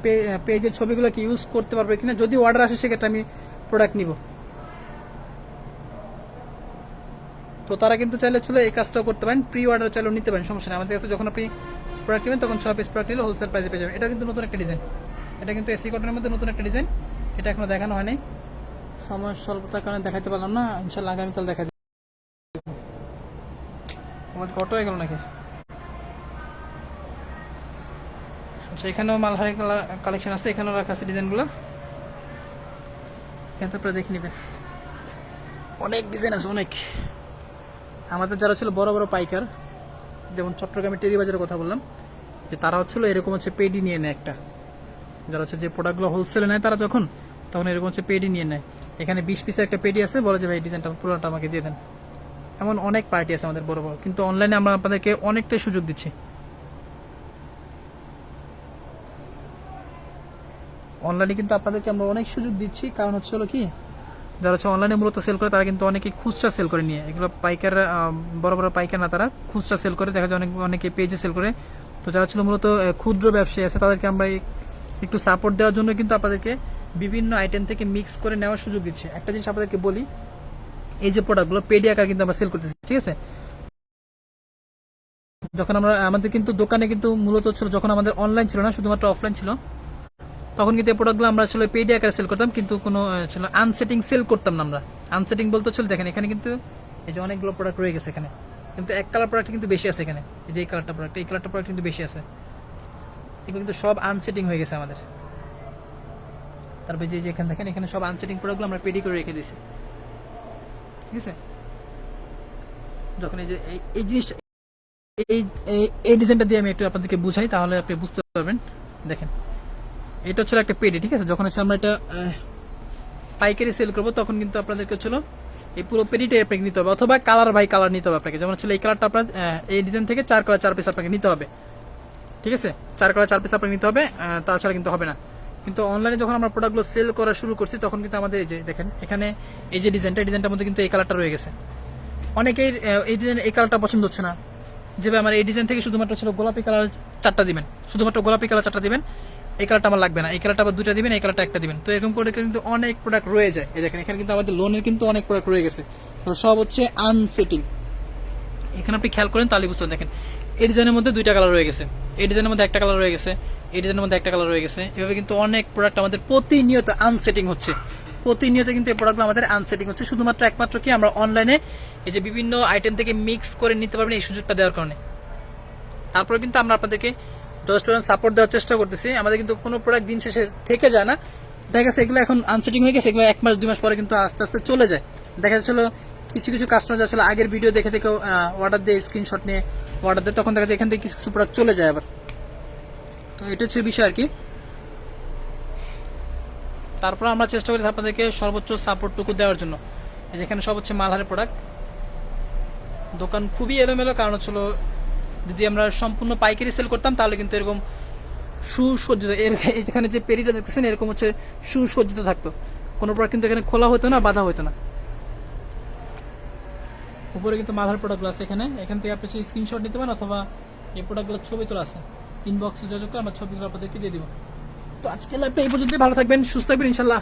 পেজের ছবিগুলো কি ইউজ করতে পারবে কিনা, যদি অর্ডার আসে সেক্ষেত্রে আমি প্রোডাক্ট নিব। তো তারা কিন্তু চাইলে ছিল এই কাজটাও করতে পারেন, প্রি অর্ডার চাইলেও নিতে পারেন, সমস্যা নেই। আমাদের কাছে যখন আপনি প্রোডাক্ট নেবেন তখন 6 পিস প্রোডাক্ট নিলে হোলসেল প্রাইসে পেয়ে যাবেন। এটা কিন্তু নতুন একটা ডিজাইন, এটা কিন্তু এসি কটনের মধ্যে নতুন একটা ডিজাইন। এটা এখনো দেখানো হয়নি, সময় স্বল্পতার কারণে দেখাতে পারলাম না, ইনশাল্লাহ আগামীকাল দেখা দিই। আমার কত হয়ে গেল নাকি? আচ্ছা এখানেও মালহারি কালেকশন আছে, এখানেও রাখা আছে ডিজাইনগুলো, এখানে আপনারা দেখে নেবেন। অনেক ডিজাইন আছে, অনেক। আমাদের যারা ছিল বড় বড় পাইকার, যেমন চট্টগ্রামের টেরি বাজারের কথা বললাম, যে তারা হচ্ছিল এরকম হচ্ছে পেডি নিয়ে নেয় একটা, যারা হচ্ছে যে প্রোডাক্টগুলো হোলসেলে নেয় তারা তখন এরকম হচ্ছে পেডি নিয়ে নেয়। এখানে 20 পিসের একটা পেডি আছে, বলে যে ভাই ডিজাইনটা পুরোটা আমাকে দিয়ে দেন। এমন অনেক পার্টি আছে আমাদের বড় বড়, কিন্তু অনলাইনে আমরা আপনাদেরকে অনেকটাই সুযোগ দিচ্ছি। অনলাইনে কিন্তু আপনাদেরকে আমরা অনেক সুযোগ দিচ্ছি, কারণ হচ্ছে হলো কি, যারা হচ্ছে অনলাইনে মূলত সেল করে তারা কিন্তু অনেকে খুচরা সেল করে নিয়ে, এগুলো পাইকার, বড় বড় পাইকার না, তারা খুচরা সেল করে, দেখা যায় অনেকে পেজে সেল করে। তো যারা ছিল মূলত ক্ষুদ্র ব্যবসায়ী আছে তাদেরকে আমরা একটু সাপোর্ট দেওয়ার জন্য কিন্তু আপনাদেরকে বিভিন্ন আইটেম থেকে মিক্স করে নেওয়ার সুযোগ দিচ্ছে। একটা জিনিস আপনাদেরকে বলি, এই যে প্রোডাক্টগুলো পেডি আকার কিন্তু আমরা সেল করতেছি, ঠিক আছে। যখন আমাদের কিন্তু দোকানে কিন্তু মূলত ছিল, যখন আমাদের অনলাইন ছিল না, শুধুমাত্র অফলাইন ছিল, তখন কিন্তু এই প্রোডাক্টগুলো আমরা আসলে পেডি আকারে সেল করতাম, কিন্তু কোনো ছিল আনসেটিং সেল করতাম না আমরা। আনসেটিং বলতে ছিল, দেখেন এখানে কিন্তু এই যে অনেকগুলো প্রোডাক্ট রয়ে গেছে এখানে, কিন্তু এক কালার প্রোডাক্ট কিন্তু বেশি আছে এখানে। এই যে এই কালারটা প্রোডাক্ট, এই কালারটা প্রোডাক্ট কিন্তু বেশি আছে, এগুলো কিন্তু সব আনসেটিং হয়ে গেছে আমাদের। তারপরে যে এখানে দেখেন, এখানে সব আনসেটিং প্রোডাক্টগুলো আমরা পেডি করে রেখে দিয়েছি। ঠিক আছে। যখন এই যে এই জিনিসটা এই এই ডিজাইনটা দিয়ে আমি একটু আপনাদেরকে বুঝাই, তাহলে আপনি বুঝতে পারবেন। দেখেন, এটা হচ্ছে একটা পেডি, ঠিক আছে। যখন হচ্ছে আমরা এটা পাইকারি সেল করবো, তখন কিন্তু আপনাদেরকে হচ্ছিল এই পুরো পেডিটাই আপনাকে নিতে হবে, অথবা কালার বাই কালার নিতে হবে আপনাকে। যেমন হচ্ছে এই কালারটা আপনার এই ডিজাইন থেকে 4 কালার 4 পিস আপনাকে নিতে হবে, ঠিক আছে। 4 কালার 4 পিস আপনাকে নিতে হবে, তাছাড়া কিন্তু হবে না। কিন্তু অনলাইনে যখন আমরা প্রোডাক্টগুলো সেল করা শুরু করছি, তখন কিন্তু আমাদের এই যে দেখেন এখানে এই যে ডিজাইনটার মধ্যে কিন্তু এই কালারটা রয়ে গেছে। অনেকেই এই ডিজাইন এই কালারটা পছন্দ হচ্ছে না, যে আমার এই ডিজাইন থেকে শুধুমাত্র ছিল গোলাপি কালার 4টা দিবেন, শুধুমাত্র গোলাপি কালার 4টা দিবেন, এই কালারটা আমার লাগবে না, এই কালারটা আবার 2টা দিবেন, এই কালারটা 1টা দিবেন। তো এরকম করে কিন্তু অনেক প্রোডাক্ট রয়ে যায়। এই দেখেন এখানে কিন্তু আমাদের লোনের কিন্তু অনেক প্রোডাক্ট রয়ে গেছে, তো সব হচ্ছে আনসেটিং। এখানে আপনি খেয়াল করেন তাহলে বুঝতে দেখেন এই ডিজাইনের মধ্যে 2টা কালার রয়ে গেছে, এই ডিজাইনের মধ্যে 1টা কালার রয়ে গেছে, এই ডিজাইনের মধ্যে 1টা কালার রয়ে গেছে। এভাবে কিন্তু অনেক প্রোডাক্ট আমাদের প্রতিনিয়ত আনসেটিং হচ্ছে, প্রতিনিয়ত কিন্তু এই প্রোডাক্টগুলো আমাদের আনসেটিং হচ্ছে, শুধুমাত্র একমাত্র কি আমরা অনলাইনে এই যে বিভিন্ন আইটেম থেকে মিক্স করে নিতে পারবেন এই সুযোগটা দেওয়ার কারণে। তারপরে কিন্তু আমরা আপনাদেরকে রেস্টুরেন্ট সাপোর্ট দেওয়ার চেষ্টা করতেছি। আমাদের কিন্তু কোনো প্রোডাক্ট দিন শেষে থেকে যায় না, দেখা গেছে এগুলো এখন আনসেটিং হয়ে গেছে, এগুলো 1 মাস 2 মাস পরে কিন্তু আস্তে আস্তে চলে যায়। দেখা যাচ্ছিল কিছু কিছু কাস্টমার যাচ্ছিল আগের ভিডিও দেখে থেকে অর্ডার দিয়ে স্ক্রিনশট নিয়ে অর্ডার দেয়, তখন দেখা যায় এখান থেকে কিছু কিছু প্রোডাক্ট চলে যায় আবার। তো এটা হচ্ছে বিষয় আর কি। তারপর আমরা চেষ্টা করি আপনাদেরকে সর্বোচ্চ সাপোর্টটুকু দেওয়ার জন্য। যেখানে সব হচ্ছে মালহারের প্রোডাক্ট, দোকান খুবই এলোমেলো, কারণ হচ্ছিল যদি আমরা সম্পূর্ণ পাইকারি সেল করতাম তাহলে কিন্তু এরকম সুসজ্জিত, এখানে যে পেরিটা দেখতেছেন এরকম হচ্ছে সুসজ্জিত থাকতো, কোনো প্রোডাক্ট কিন্তু এখানে খোলা হতো না, বাধা হতো না। উপরে কিন্তু মালহার প্রোডাক্টগুলো আছে, এখান থেকে আপনি স্ক্রিনশট নিতে পারেন, অথবা এই প্রোডাক্টগুলোর ছবি তোলা আছে, ইনবক্সে যোগাযোগ করে আমরা ছবিগুলো আপনাদেরকে দিয়ে দিব। তো আজকে লাইভটা এই পর্যন্তই, ভালো থাকবেন, সুস্থ থাকবেন ইনশাল্লাহ।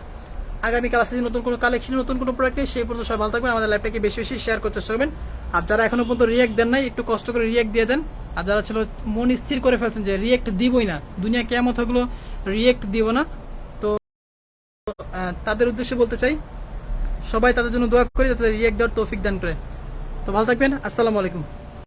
আগামীকাল আসছে নতুন কোনো কালেকশন, নতুন কোনো প্রোডাক্টে, সেই পর্যন্ত সবাই ভালো থাকবেন। আমাদের লাইভটাকে বেশি বেশি শেয়ার করতে চেষ্টা করবেন। আর যারা এখনো পর্যন্ত রিয়েক্ট দেন নাই, একটু কষ্ট করে রিয়েক্ট দিয়ে দেন। আর যারা ছিল মন স্থির করে ফেলছেন যে রিয়েক্ট দিবই না, দুনিয়া কেমন হলো রিয়েক্ট দিব না, তো তাদের উদ্দেশ্যে বলতে চাই সবাই তাদের জন্য দোয়া করি যাতে রিয়েক্ট দেওয়ার তৌফিক দান করে। তো ভালো থাকবেন, আসসালামু আলাইকুম।